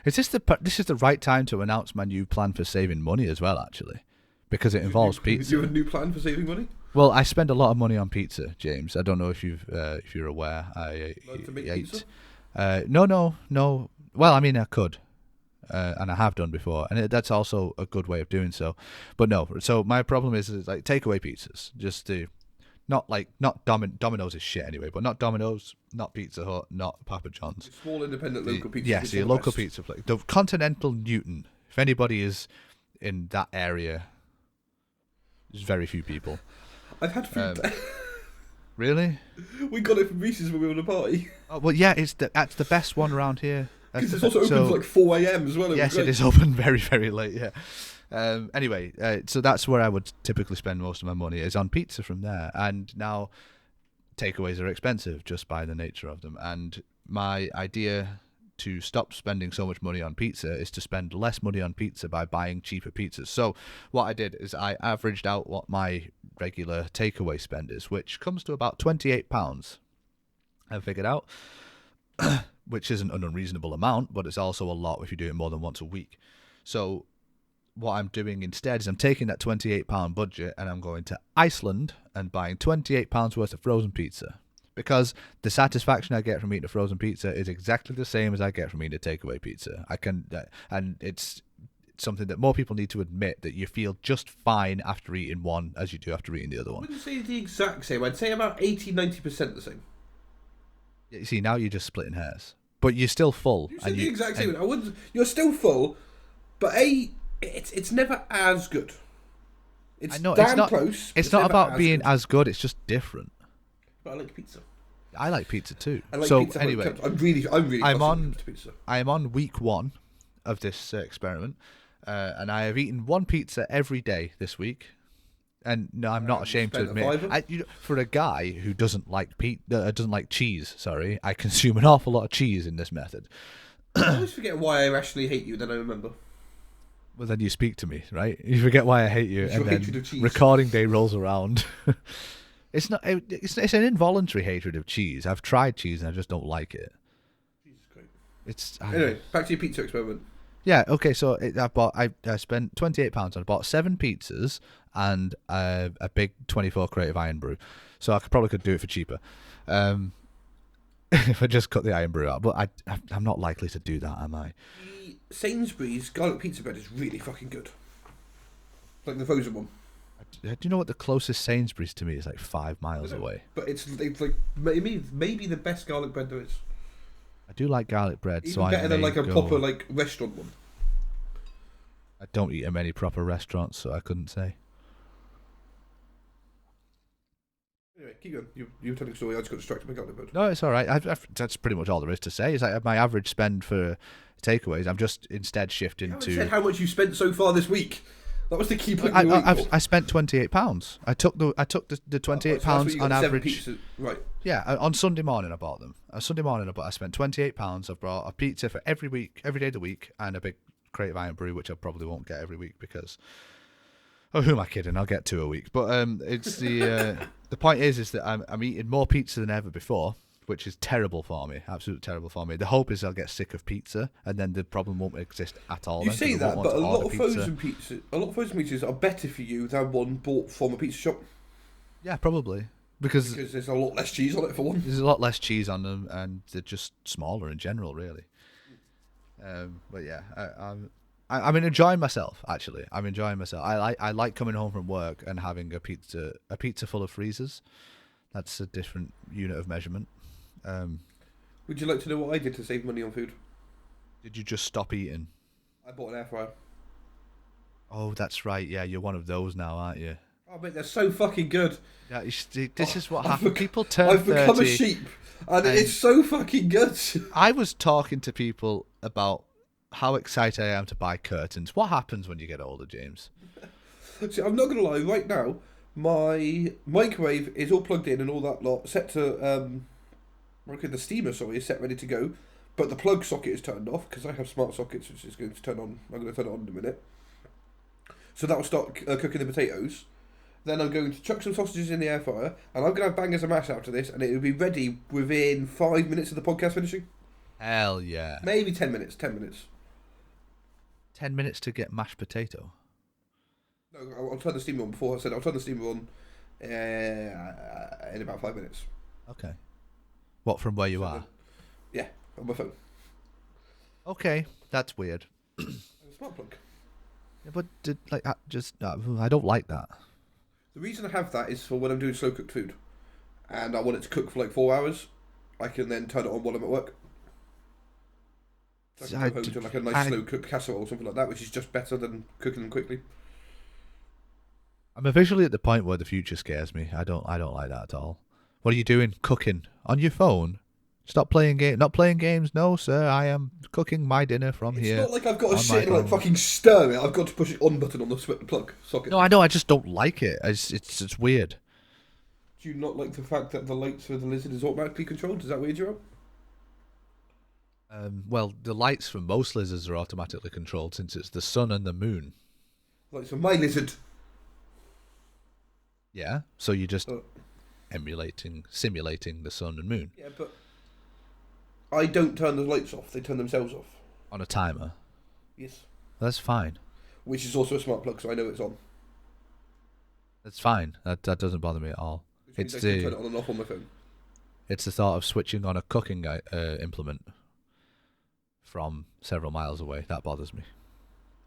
This is the right time to announce my new plan for saving money as well, actually, because it involves pizza. You have a new plan for saving money? Well, I spend a lot of money on pizza, James. I don't know if you're aware. I to make ate. Pizza? No. Well, I mean, I could, and I have done before, and that's also a good way of doing so. But no. So my problem is like takeaway pizzas, just to. Not Domino's is shit anyway, but not Domino's, not Pizza Hut, not Papa John's. Small independent local pizza. Yes, your local pizza place. The Continental Newton. If anybody is in that area, there's very few people. I've had food there. Really? We got it from Reese's when we were at a party. Oh, well, yeah, that's the best one around here. Because it's also open to like 4 a.m. as well. Yes, it is open very, very late, yeah. Anyway, so that's where I would typically spend most of my money, is on pizza from there. And now takeaways are expensive just by the nature of them. And my idea to stop spending so much money on pizza is to spend less money on pizza by buying cheaper pizzas. So what I did is I averaged out what my regular takeaway spend is, which comes to about £28. I figured out, which isn't an unreasonable amount, but it's also a lot if you do it more than once a week. So what I'm doing instead is I'm taking that £28 budget and I'm going to Iceland and buying £28 worth of frozen pizza. Because the satisfaction I get from eating a frozen pizza is exactly the same as I get from eating a takeaway pizza. And it's something that more people need to admit, that you feel just fine after eating one as you do after eating the other I one. wouldn't say the exact same. I'd say about 80-90% the same. You see, now you're just splitting hairs, but you're still full. You said the exact same. I wouldn't. You're still full, but it's never as good. It's damn close. It's not about being as good. It's just different. But I like pizza. I like pizza too. I like so pizza. Anyway, I'm really on pizza. I am on week 1 of this experiment, and I have eaten one pizza every day this week. And no, I'm not ashamed to admit, for a guy who doesn't like cheese, sorry, I consume an awful lot of cheese in this method. I always forget why I actually hate you. Then I remember. Well, then you speak to me, right? You forget why I hate you, It's and your hatred then of cheese. recording day rolls around. It's not. It's an involuntary hatred of cheese. I've tried cheese and I just don't like it. Jesus Christ. Anyway, back to your pizza experiment. Yeah. Okay. So I spent £28 and I bought 7 pizzas and a big 24 Creative Iron Brew. So I could do it for cheaper, if I just cut the iron brew out. But I'm not likely to do that, am I? The Sainsbury's garlic pizza bread is really fucking good. Like the frozen one. Do you know what the closest Sainsbury's to me is? Like 5 miles away. But it's like maybe the best garlic bread there is. I do like garlic bread, Even so better than like a go... proper like restaurant one. I don't eat in many proper restaurants, so I couldn't say. Anyway, keep going. You were telling a story. I just got distracted by garlic bread. No, it's all right. That's pretty much all there is to say. Is like my average spend for takeaways. I'm just instead shifting to. You said how much you spent so far this week. That was the key point. I spent £28. I took the £28 on average. Right. Yeah, on Sunday morning I bought them. Sunday morning I spent £28. I've bought a pizza for every day of the week, and a big Creative Iron Brew, which I probably won't get every week because. Oh, who am I kidding? I'll get 2 a week. But it's the point is that I'm eating more pizza than ever before, which is terrible for me, absolutely terrible for me. The hope is I'll get sick of pizza, and then the problem won't exist at all. You say that, but a lot of frozen pizzas are better for you than one bought from a pizza shop. Yeah, probably because there's a lot less cheese on it for one. There's a lot less cheese on them, and they're just smaller in general, really. But yeah, I'm enjoying myself. Actually, I'm enjoying myself. I like coming home from work and having a pizza full of freezers. That's a different unit of measurement. Would you like to know what I did to save money on food? Did you just stop eating? I bought an air fryer. Oh, that's right. Yeah, you're one of those now, aren't you? Oh, mate, they're so fucking good. Yeah, this is what happens. People turn 30. I've become a sheep, and it's so fucking good. I was talking to people about how excited I am to buy curtains. What happens when you get older, James? See, I'm not going to lie. Right now, my microwave is all plugged in and all that lot, set to... the steamer, is set ready to go. But the plug socket is turned off, because I have smart sockets, which is going to turn on. I'm going to turn it on in a minute. So that will start cooking the potatoes. Then I'm going to chuck some sausages in the air fryer, and I'm going to have bangers of mash after this, and it will be ready within 5 minutes of the podcast finishing. Hell yeah. Maybe 10 minutes. 10 minutes. 10 minutes to get mashed potato? No, I'll turn the steamer on before I said I'll turn the steamer on in about 5 minutes. Okay. What, from where you are? Yeah, on my phone. Okay, that's weird. Smart plug. Yeah, but I don't like that. The reason I have that is for when I'm doing slow cooked food, and I want it to cook for like 4 hours. I can then turn it on while I'm at work. So I can go home to like a nice slow cooked casserole or something like that, which is just better than cooking them quickly. I'm officially at the point where the future scares me. I don't like that at all. What are you doing? Cooking on your phone? Stop playing games. Not playing games. No, sir. I am cooking my dinner from here. It's not like I've got to sit and like fucking stir it. I've got to push it on button on the plug socket. No, I know. I just don't like it. It's weird. Do you not like the fact that the lights for the lizard is automatically controlled? Does that weird you out? Well, the lights for most lizards are automatically controlled since it's the sun and the moon. Lights for my lizard. Yeah, so you're just But, simulating the sun and moon yeah, but I don't turn the lights off. They turn themselves off. on a timer. Yes. That's fine. Which is also a smart plug, so I know it's on. That's fine. That doesn't bother me at all. Which means It's I can turn the it on and off on my phone. it's the thought of switching on a cooking implement from several miles away that bothers me.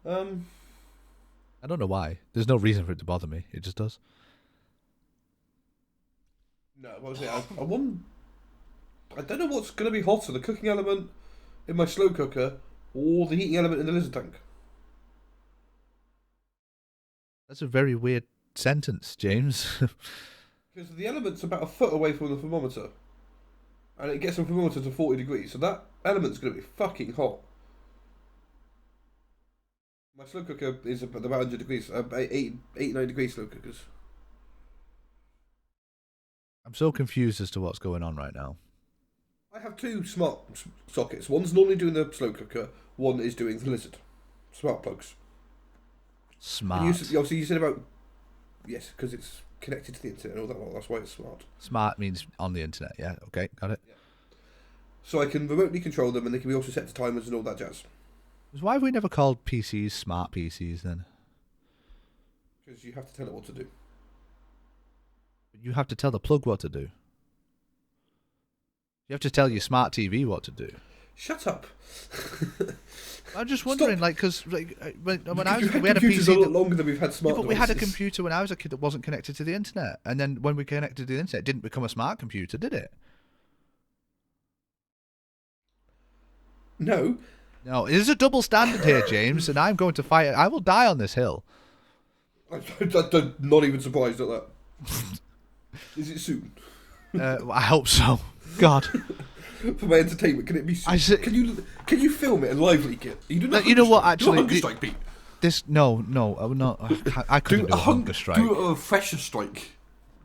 I don't know why. There's no reason for it to bother me. It just does. No, what was it? I don't know what's going to be hotter, the cooking element in my slow cooker or the heating element in the lizard tank. That's a very weird sentence, James. Because the element's about a foot away from the thermometer. And it gets the thermometer to 40 degrees, so that element's going to be fucking hot. My slow cooker is about 100 degrees, 89 degrees slow cookers. I'm so confused as to what's going on right now. I have two smart sockets. One's normally doing the slow cooker, one is doing the lizard. Smart plugs. Smart. Obviously, you said about... Yes, because it's connected to the internet and all that. Well, that's why it's smart. Smart means on the internet. Yeah, okay, got it. Yeah. So I can remotely control them, and they can be also set to timers and all that jazz. Why have we never called PCs smart PCs then? Because you have to tell it what to do. You have to tell the plug what to do. You have to tell your smart TV what to do. Shut up. I'm just wondering, Stop. because when I was We've had we had a computers PC a lot longer than we've had smart but we had a devices. computer when I was a kid that wasn't connected to the internet, and then when we connected to the internet, it didn't become a smart computer, did it? No. No, there's a double standard here, James, and I'm going to fight it. I will die on this hill. I'm not even surprised at that. Is it soon? I hope so. God. For my entertainment, can it be soon? Can you film it and live leak it? You know what, actually, do a hunger strike, Pete. I couldn't do a hunger strike. Do a refresher strike.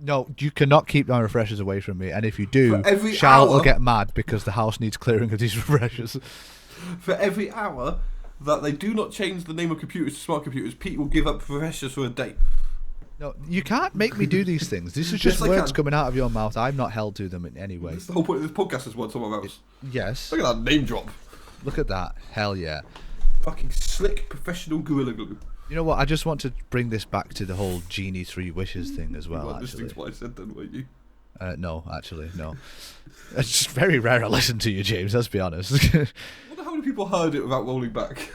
No, you cannot keep my refreshers away from me, and if you do, For every Charlotte will hour- get mad because the house needs clearing of these refreshers. For every hour that they do not change the name of computers to smart computers, Pete will give up refreshers for a day. No, you can't make me do these things. This is Yes, just I words can. coming out of your mouth. I'm not held to them in any way. That's the whole point of this podcast is one someone else. Yes. Look at that name drop. Look at that. Hell yeah. Fucking slick professional Gorilla Glue. You know what? I just want to bring this back to the whole Genie 3 Wishes thing as You well, weren't listening actually. to what I said then, were you? No, actually, no. It's just very rare I listen to you, James, let's be honest. I wonder how many people heard it without rolling back.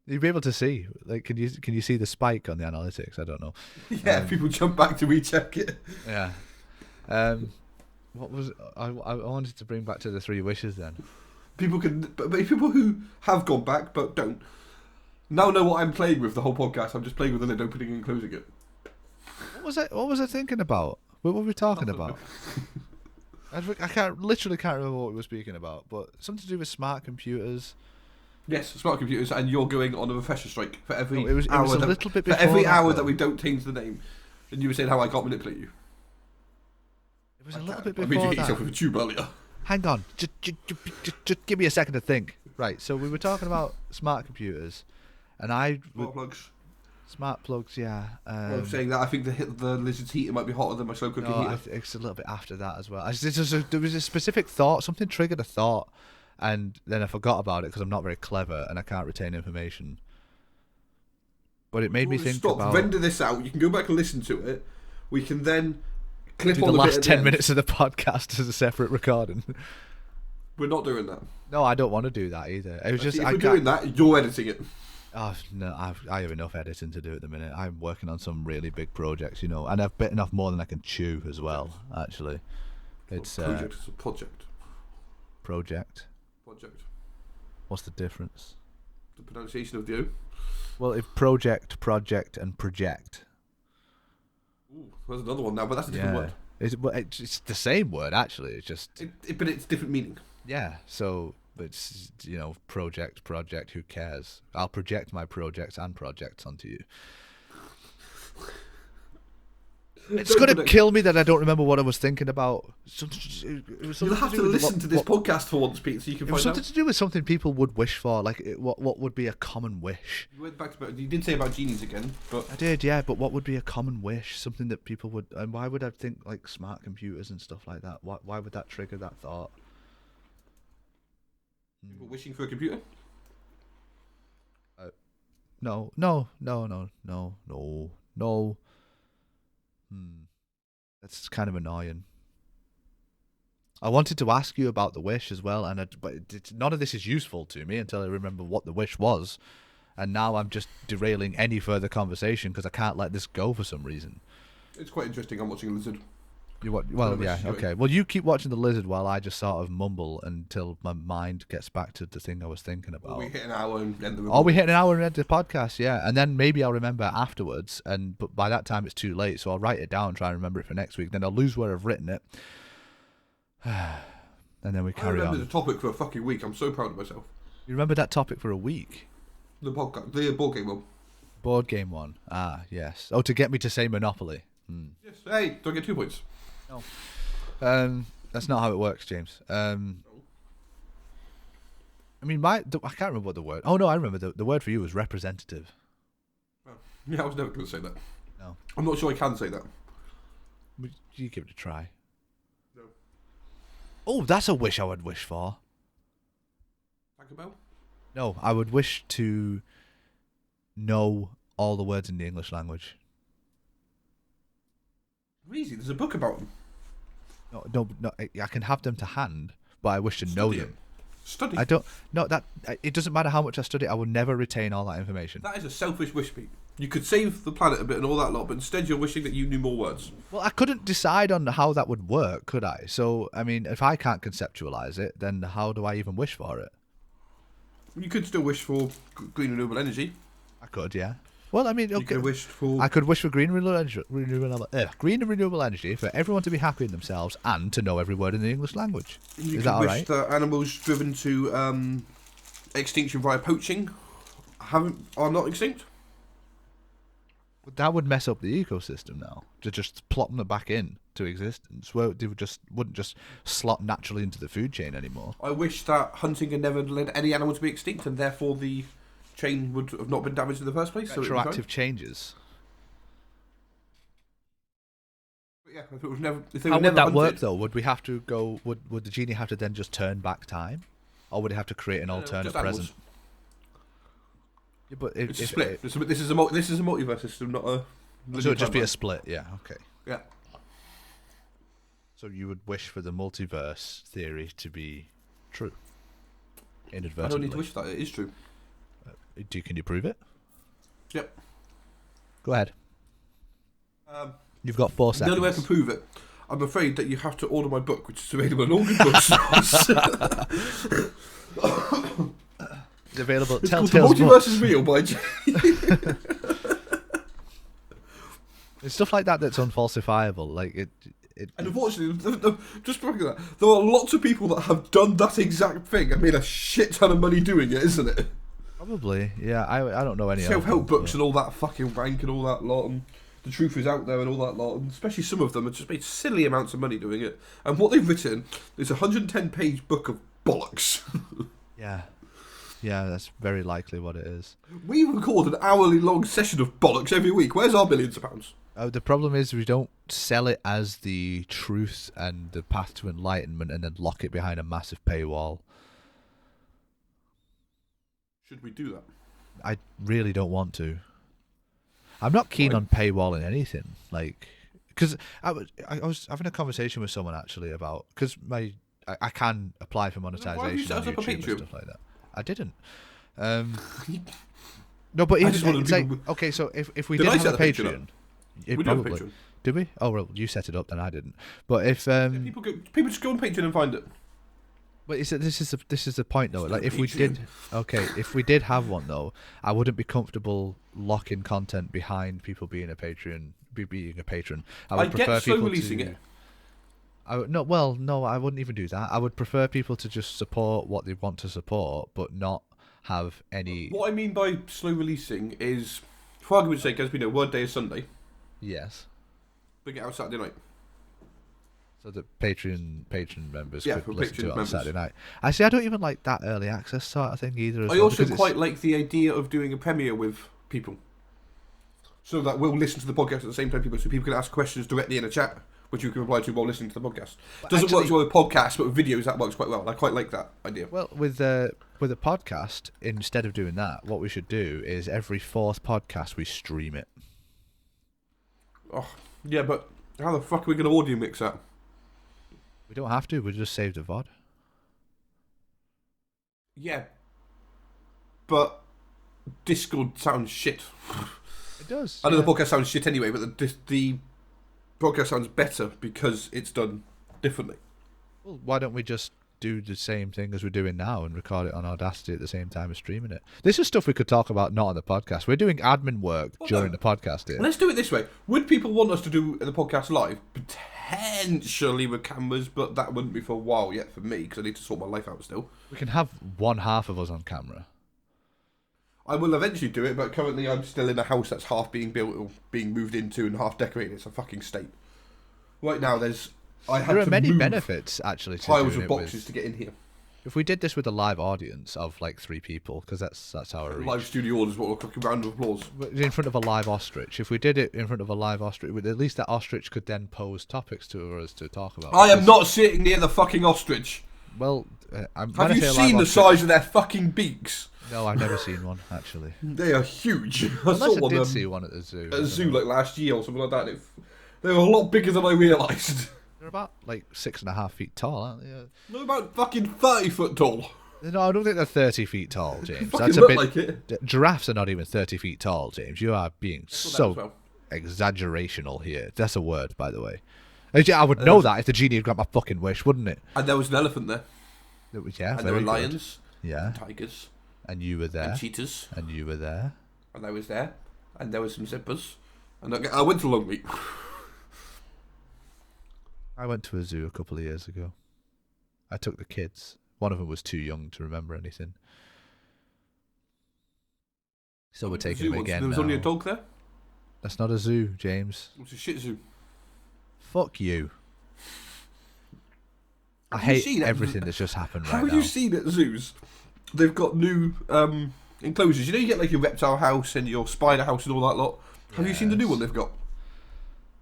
You'll be able to see. Like, can you see the spike on the analytics? I don't know. Yeah, people jump back to recheck it. Yeah. What was I wanted to bring back to the 3 wishes then? People people who have gone back but don't now know what I'm playing with the whole podcast. I'm just playing with the lid opening and closing it. What was I thinking about? What were we talking I don't about? I literally can't remember what we were speaking about, but something to do with smart computers. Yes, smart computers, and you're going on a refresher strike for every No, it was hour. a little bit for before every that, hour though. that we don't change the name, and you were saying how I can't manipulate you. It was a little bit I made you before hit yourself that. with a tube earlier. Hang on, just give me a second to think. Right, so we were talking about smart computers, and Smart plugs. smart plugs, yeah. I was saying that I think the lizard's heater might be hotter than my slow cooking No, heater. it's a little bit after that as well. There was a specific thought, something triggered a thought, and then I forgot about it because I'm not very clever and I can't retain information. But it made me think Stop. about Render this out. You can go back and listen to it. We can then clip do on the bit last at 10 end. minutes of the podcast as a separate recording. We're not doing that. No, I don't want to do that either. It was just if I we're can't- doing that, you're editing it. Oh, no, I have enough editing to do at the minute. I'm working on some really big projects, you know, and I've bitten off more than I can chew as well. Actually, it's Project. It's a project. project. Project. What's the difference? The pronunciation of the O. Well, if project, and project. Ooh, there's another one now, but that's a different word. It's the same word actually. It's just But it's different meaning. yeah. So it's project. Who cares? I'll project my projects and projects onto you. It's going to kill me that I don't remember what I was thinking about. You'll have to listen to this podcast for once, Pete, so you can find out. It was something to do with something people would wish for, like what would be a common wish. You went back to, you did say about genies again, but I did, yeah. But what would be a common wish? Something that people would, and why would I think like smart computers and stuff like that? Why would that trigger that thought? People wishing for a computer? No. That's kind of annoying. I wanted to ask you about the wish as well, but none of this is useful to me until I remember what the wish was, and now I'm just derailing any further conversation because I can't let this go for some reason. It's quite interesting. I'm watching a lizard. Well, yeah, okay. Well, you keep watching the lizard while I just sort of mumble until my mind gets back to the thing I was thinking about. We hit an hour and end the. We hit an hour and end the podcast, yeah. And then maybe I'll remember afterwards, but by that time it's too late, so I'll write it down and try and remember it for next week. Then I'll lose where I've written it. And then we carry on. I remember the topic for a fucking week. I'm so proud of myself. You remember that topic for a week? The podcast, the board game one. Board game one. Ah, yes. Oh, to get me to say Monopoly. Yes. Hey, don't get 2 points. No. That's not how it works, James. I mean, I can't remember what the word. Oh no, I remember the word for you was representative. Oh. Yeah, I was never going to say that. No. I'm not sure I can say that. You give it a try. No. Oh, that's a wish I would wish for. Taco Bell? No, I would wish to know all the words in the English language. Easy. There's a book about them. No. I can have them to hand, but I wish to know them. Study. I don't. No, it doesn't matter how much I study. I will never retain all that information. That is a selfish wish, Pete. You could save the planet a bit and all that lot, but instead you're wishing that you knew more words. Well, I couldn't decide on how that would work, could I? So, I mean, if I can't conceptualize it, then how do I even wish for it? You could still wish for green renewable energy. I could, yeah. Well, I mean, okay. You could wish for. I could wish for green and renewable energy for everyone to be happy in themselves and to know every word in the English language. Is that all right? You could wish that animals driven to extinction via poaching are not extinct. But that would mess up the ecosystem now. To just plop them back in to existence, where they wouldn't just slot naturally into the food chain anymore. I wish that hunting had never led any animal to be extinct, and therefore the chain would have not been damaged in the first place. Retroactive changes. But yeah, if it was never. If How would that work though? Would we have to go? Would the genie have to then just turn back time, or would it have to create an alternate present? Yeah, but it's a split. This is a multiverse system, not a. So it'd just be a split, yeah. Okay. Yeah. So you would wish for the multiverse theory to be true. Inadvertently. I don't need to wish that. It is true. Can you prove it? Yep. Go ahead. You've got 4 seconds. The only way I can prove it, I'm afraid that you have to order my book, which is available in all good bookstores. It's available at It's Telltale's called The Multiverse is Real by It's stuff like that that's unfalsifiable. Like it. And unfortunately, just looking at that, there are lots of people that have done that exact thing and made a shit ton of money doing it, isn't it? Probably, yeah. I don't know any self-help books and all that fucking wank and all that lot, and the truth is out there and all that lot, and especially some of them have just made silly amounts of money doing it. And what they've written is a 110-page book of bollocks. Yeah, that's very likely what it is. We record an hourly-long session of bollocks every week. Where's our millions of pounds? The problem is we don't sell it as the truth and the path to enlightenment and then lock it behind a massive paywall. Should we do that? I really don't want to. I'm not keen on paywalling anything, like, because I was having a conversation with someone actually about, because I can apply for monetization on YouTube and stuff like that. I didn't. No, but it's like, okay, so if we did have a Patreon, we probably do. Did we? Oh well, you set it up, then I didn't. But if people just go on Patreon and find it. But this is the point though. Like if we did have one though, I wouldn't be comfortable locking content behind people being a patron. I would prefer people releasing it. No, I wouldn't even do that. I would prefer people to just support what they want to support, but not have any. What I mean by slow releasing is, for argument's sake, as we know, Word Day is Sunday. Yes. Bring it out Saturday night. So that Patreon members Yeah, could for listen to Patreon it on members. Saturday night. Actually, I don't even like that early access sort of thing either. I also quite like the idea of doing a premiere with people. So that we'll listen to the podcast at the same time, so people can ask questions directly in a chat, which you can reply to while listening to the podcast. Doesn't work so well with podcasts, but with videos that works quite well. I quite like that idea. Well, with a podcast, instead of doing that, what we should do is every fourth podcast we stream it. Oh, yeah, but how the fuck are we going to audio mix that? We don't have to. We just save the VOD. Yeah, but Discord sounds shit. It does. I know the podcast sounds shit anyway, but the podcast sounds better because it's done differently. Well, why don't we just do the same thing as we're doing now and record it on Audacity at the same time as streaming it? This is stuff we could talk about not on the podcast. We're doing admin work during the podcast here. Let's do it this way. Would people want us to do the podcast live? Potentially with cameras, but that wouldn't be for a while yet for me because I need to sort my life out still. We can have one half of us on camera. I will eventually do it, but currently I'm still in a house that's half being built or being moved into and half decorated. It's a fucking state. Right now, there are many benefits actually to piles doing of boxes to get in here. If we did this with a live audience of like 3 people, because that's our reach. Live studio orders, what we're cooking, round of applause. In front of a live ostrich. If we did it in front of a live ostrich, at least that ostrich could then pose topics to us to talk about. I am not sitting near the fucking ostrich. Well, have you seen the size of their fucking beaks? No, I've never seen one actually. They are huge. Unless I did see one at the zoo. At a zoo like last year or something like that. They were a lot bigger than I realised. They're about like 6.5 feet tall, aren't they? They're about fucking 30 foot tall. No, I don't think they're 30 feet tall, James. That's a bit like it. Giraffes are not even 30 feet tall, James. You are being so exaggerational here. That's a word, by the way. I would know that if the genie had got my fucking wish, wouldn't it? And there was an elephant there. Yeah, and there were lions. Yeah. And tigers. And you were there. And cheetahs. And you were there. And I was there. And there was some zippers. And I went to Longmeat. I went to a zoo a couple of years ago. I took the kids. One of them was too young to remember anything. So we're taking them again. There was only a dog there? That's not a zoo, James. It's a shit zoo. Fuck you. I hate everything that's just happened right now. Have you seen at zoos? They've got new enclosures. You know, you get like your reptile house and your spider house and all that lot. Have you seen the new one they've got?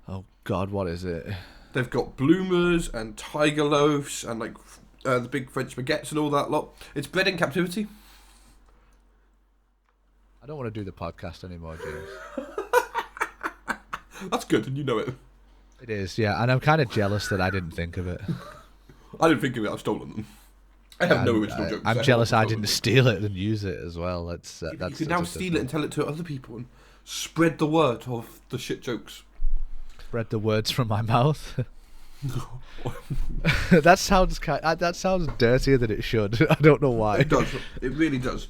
Oh God, what is it? They've got bloomers and tiger loafs and like the big French baguettes and all that lot. It's bred in captivity. I don't want to do the podcast anymore, James. That's good, and you know it. It is, yeah, and I'm kind of jealous that I didn't think of it. I didn't think of it. I've stolen them. I have no original jokes. I'm jealous I didn't steal it and use it as well. That's you can now steal it and tell it to other people and spread the word of the shit jokes. Spread the words from my mouth. That sounds dirtier than it should. I don't know why. It does. It really does.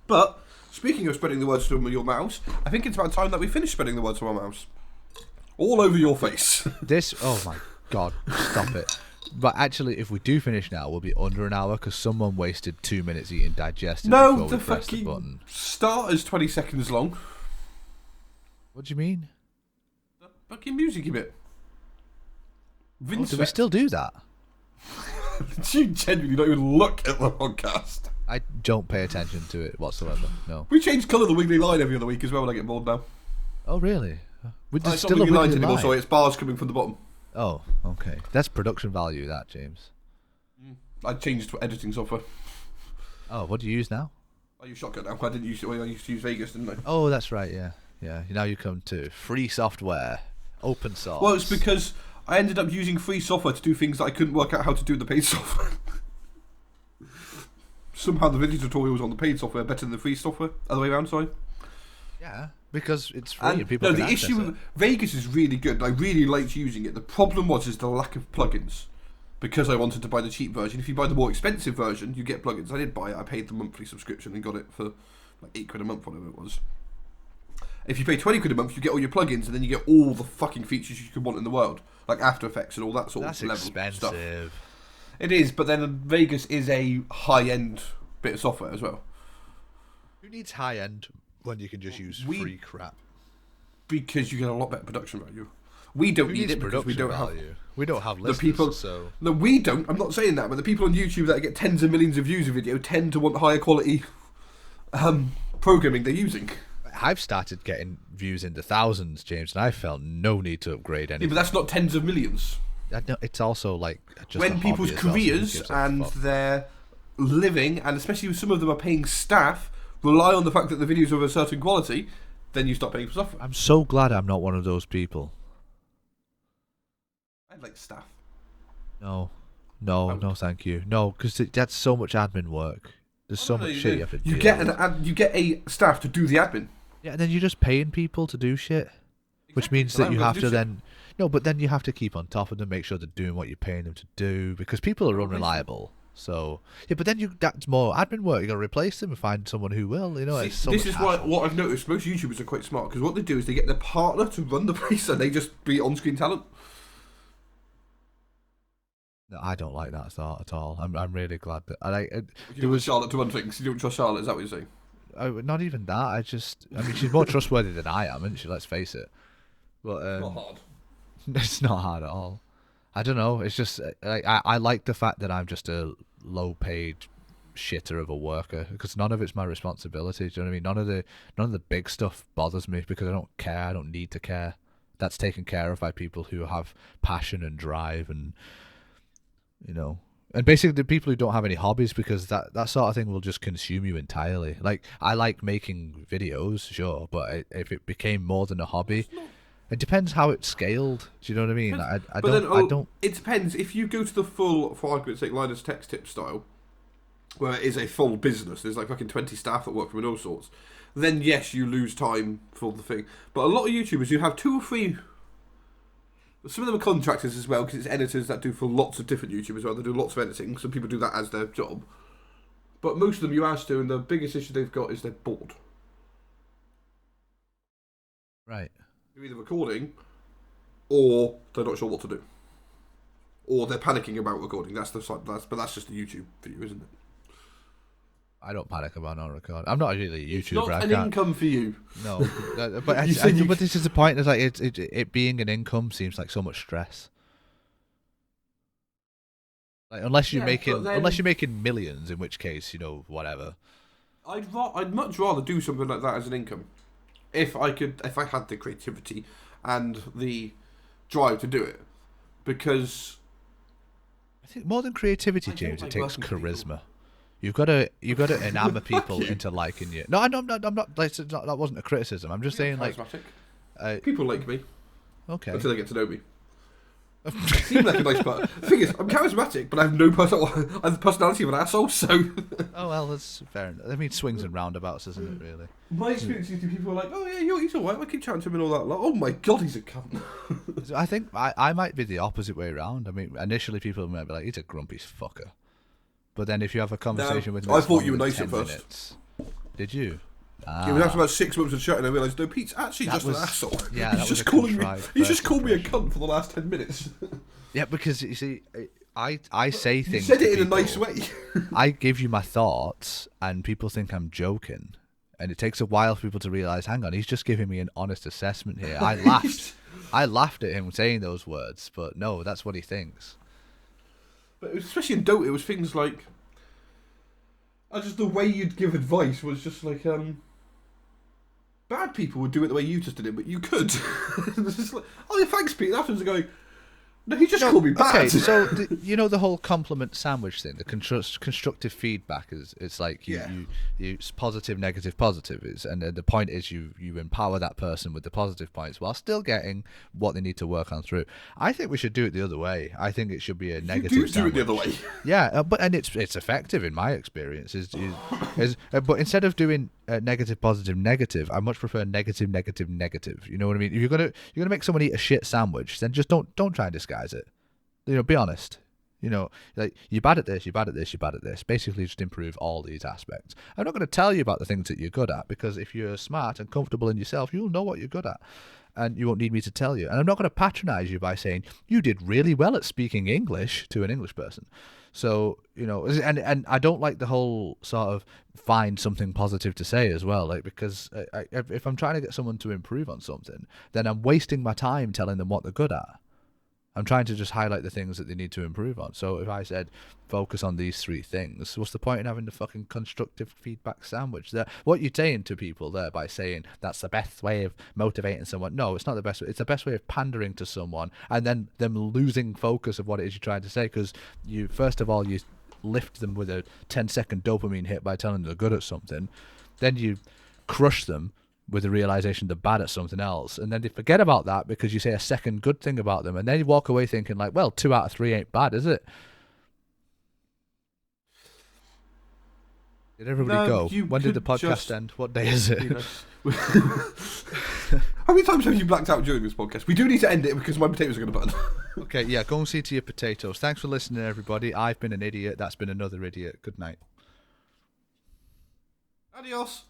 But speaking of spreading the words from your mouth, I think it's about time that we finish spreading the words from our mouths. All over your face. Oh my God, stop it. But actually, if we do finish now, we'll be under an hour because someone wasted 2 minutes eating digestive. No, the fucking start is 20 seconds long. What do you mean? The fucking music bit. Oh, do we still do that? You genuinely don't even look at the podcast. I don't pay attention to it whatsoever. No. We change colour of the wiggly line every other week as well when I get bored now. Oh really? It's still not wiggly lines anymore, sorry, it's bars coming from the bottom. Oh, okay. That's production value, that, James. I changed to editing software. Oh, what do you use now? I use Shotgun now. I used to use Vegas, didn't I? Oh, that's right, yeah. Yeah, now you come to free software, open source. Well, it's because I ended up using free software to do things that I couldn't work out how to do in the paid software. Somehow the video tutorials on the paid software are better than the free software. Other way around, sorry. Yeah, because it's free and people can access it. No, the issue with Vegas is really good. I really liked using it. The problem is the lack of plugins. Because I wanted to buy the cheap version. If you buy the more expensive version, you get plugins. I did buy it. I paid the monthly subscription and got it for like £8 a month, whatever it was. If you pay £20 a month, you get all your plugins and then you get all the fucking features you could want in the world. Like After Effects and all that sort of level expensive stuff. It is, but then Vegas is a high-end bit of software as well. Who needs high-end when you can just use free crap? Because you get a lot better production value. We don't Who need needs it because we production don't have value? We don't have the listeners, people. so No, we don't. I'm not saying that, but the people on YouTube that get tens of millions of views a video tend to want higher quality programming they're using. I've started getting views into thousands, James, and I felt no need to upgrade Yeah, anything. but that's not tens of millions. It's also like just When a people's hobby as well, so who careers gives a and fuck? their living, and especially if some of them are paying staff, rely on the fact that the videos are of a certain quality, then you stop paying for software. I'm so glad I'm not one of those people. I'd like staff. No, thank you. No, because that's so much admin work. There's so much shit you have to do. You get a staff to do the admin. Yeah, and then you're just paying people to do shit, which means that you have to then. No, but then you have to keep on top of them, make sure they're doing what you're paying them to do, because people are unreliable. So yeah, but then that's more admin work. You got to replace them and find someone who will. You know, it's so this much is why hassle. what I've noticed. Most YouTubers are quite smart because what they do is they get their partner to run the place, and they just be on-screen talent. No, I don't like that thought at all. I'm really glad that You don't want Charlotte to run things. You don't trust Charlotte. Is that what you're saying? not even that. I mean, she's more trustworthy than I am, isn't she? Let's face it. But It's not hard. it's not hard at all. I don't know. It's just I like the fact that I'm just a low-paid shitter of a worker because none of it's my responsibility. Do you know what I mean? None of the big stuff bothers me because I don't care. I don't need to care. That's taken care of by people who have passion and drive and and basically the people who don't have any hobbies, because that sort of thing will just consume you entirely. Like, I like making videos, sure, but if it became more than a hobby, it depends how it's scaled. Do you know what I mean? I don't. It depends. If you go to the full, for argument's sake, Linus Tech Tip style, where it is a full business, there's like fucking 20 staff that work from all sorts, then yes, you lose time for the thing. But a lot of YouTubers, you have 2 or 3. Some of them are contractors as well, because it's editors that do for lots of different YouTubers as well. They do lots of editing. Some people do that as their job. But most of them you ask to, and the biggest issue they've got is they're bored. Right. They're either recording, or they're not sure what to do. Or they're panicking about recording. But that's just a YouTube video, isn't it? I don't panic about not recording. I'm not really a YouTuber. It's not an income for you. No, but this is the point. Is like it being an income seems like so much stress. Like unless you're making millions, in which case whatever. I'd much rather do something like that as an income, if I had the creativity and the drive to do it, because I think more than creativity, James, it takes charisma. You've got to enamor people into liking you. No, I'm not. That wasn't a criticism. I'm just saying, like, people like me. Okay. Until they get to know me. Seem like a nice part. The thing is, I'm charismatic, but I have no I have the personality of an asshole. So. Oh well, that's fair enough. I mean, swings and roundabouts, isn't it? Really. My experience is people are like, "Oh yeah, he's alright." I keep chatting to him and all that. Like, oh my god, he's a cunt. I think I might be the opposite way around. I mean, initially people might be like, "He's a grumpy fucker." But then if you have a conversation with me, I thought you were nice at first. Minutes, did you? It was after about 6 months of chatting, I realised, no, Pete's actually just an asshole. Yeah, he's just calling me a cunt for the last 10 minutes. Yeah, because you see, I say things. You said it in a nice way. I give you my thoughts, and people think I'm joking, and it takes a while for people to realise. Hang on, he's just giving me an honest assessment here. I laughed. I laughed at him saying those words, but no, that's what he thinks. But especially in Dota, it was things like, just the way you'd give advice was just like, bad people would do it the way you just did it, but you could. It's just like, oh yeah, thanks, Pete. And afterwards, going, no, he just called me bad. Okay, so the whole compliment sandwich thing, the constructive feedback it's like you it's positive, negative, positive is, and the point is you empower that person with the positive points while still getting what they need to work on through. I think we should do it the other way. I think it should be a negative. You do it the other way. Yeah, but it's effective in my experience. But instead of doing negative, positive, negative, I much prefer negative, negative, negative. You know what I mean? If you're gonna make someone eat a shit sandwich, then just don't try and disguise it. Be honest. You know, like, you're bad at this, you're bad at this, you're bad at this. Basically, just improve all these aspects. I'm not going to tell you about the things that you're good at, because if you're smart and comfortable in yourself, you'll know what you're good at. And you won't need me to tell you. And I'm not going to patronize you by saying, you did really well at speaking English to an English person. So, you know, and I don't like the whole sort of find something positive to say as well, like, because if I'm trying to get someone to improve on something, then I'm wasting my time telling them what they're good at. I'm trying to just highlight the things that they need to improve on. So if I said, focus on these 3 things, what's the point in having the fucking constructive feedback sandwich there? What you're saying to people there by saying that's the best way of motivating someone. No, it's not the best way. It's the best way of pandering to someone and then them losing focus of what it is you're trying to say, because you, first of all, you lift them with a 10-second dopamine hit by telling them they're good at something. Then you crush them with the realization they're bad at something else, and then they forget about that because you say a second good thing about them, and then you walk away thinking like, well, 2 out of 3 ain't bad, is it? Did everybody go? When did the podcast end? What day is it? You know. How many times have you blacked out during this podcast? We do need to end it because my potatoes are going to burn. Okay, yeah, go and see to your potatoes. Thanks for listening, everybody. I've been an idiot. That's been another idiot. Good night. Adios.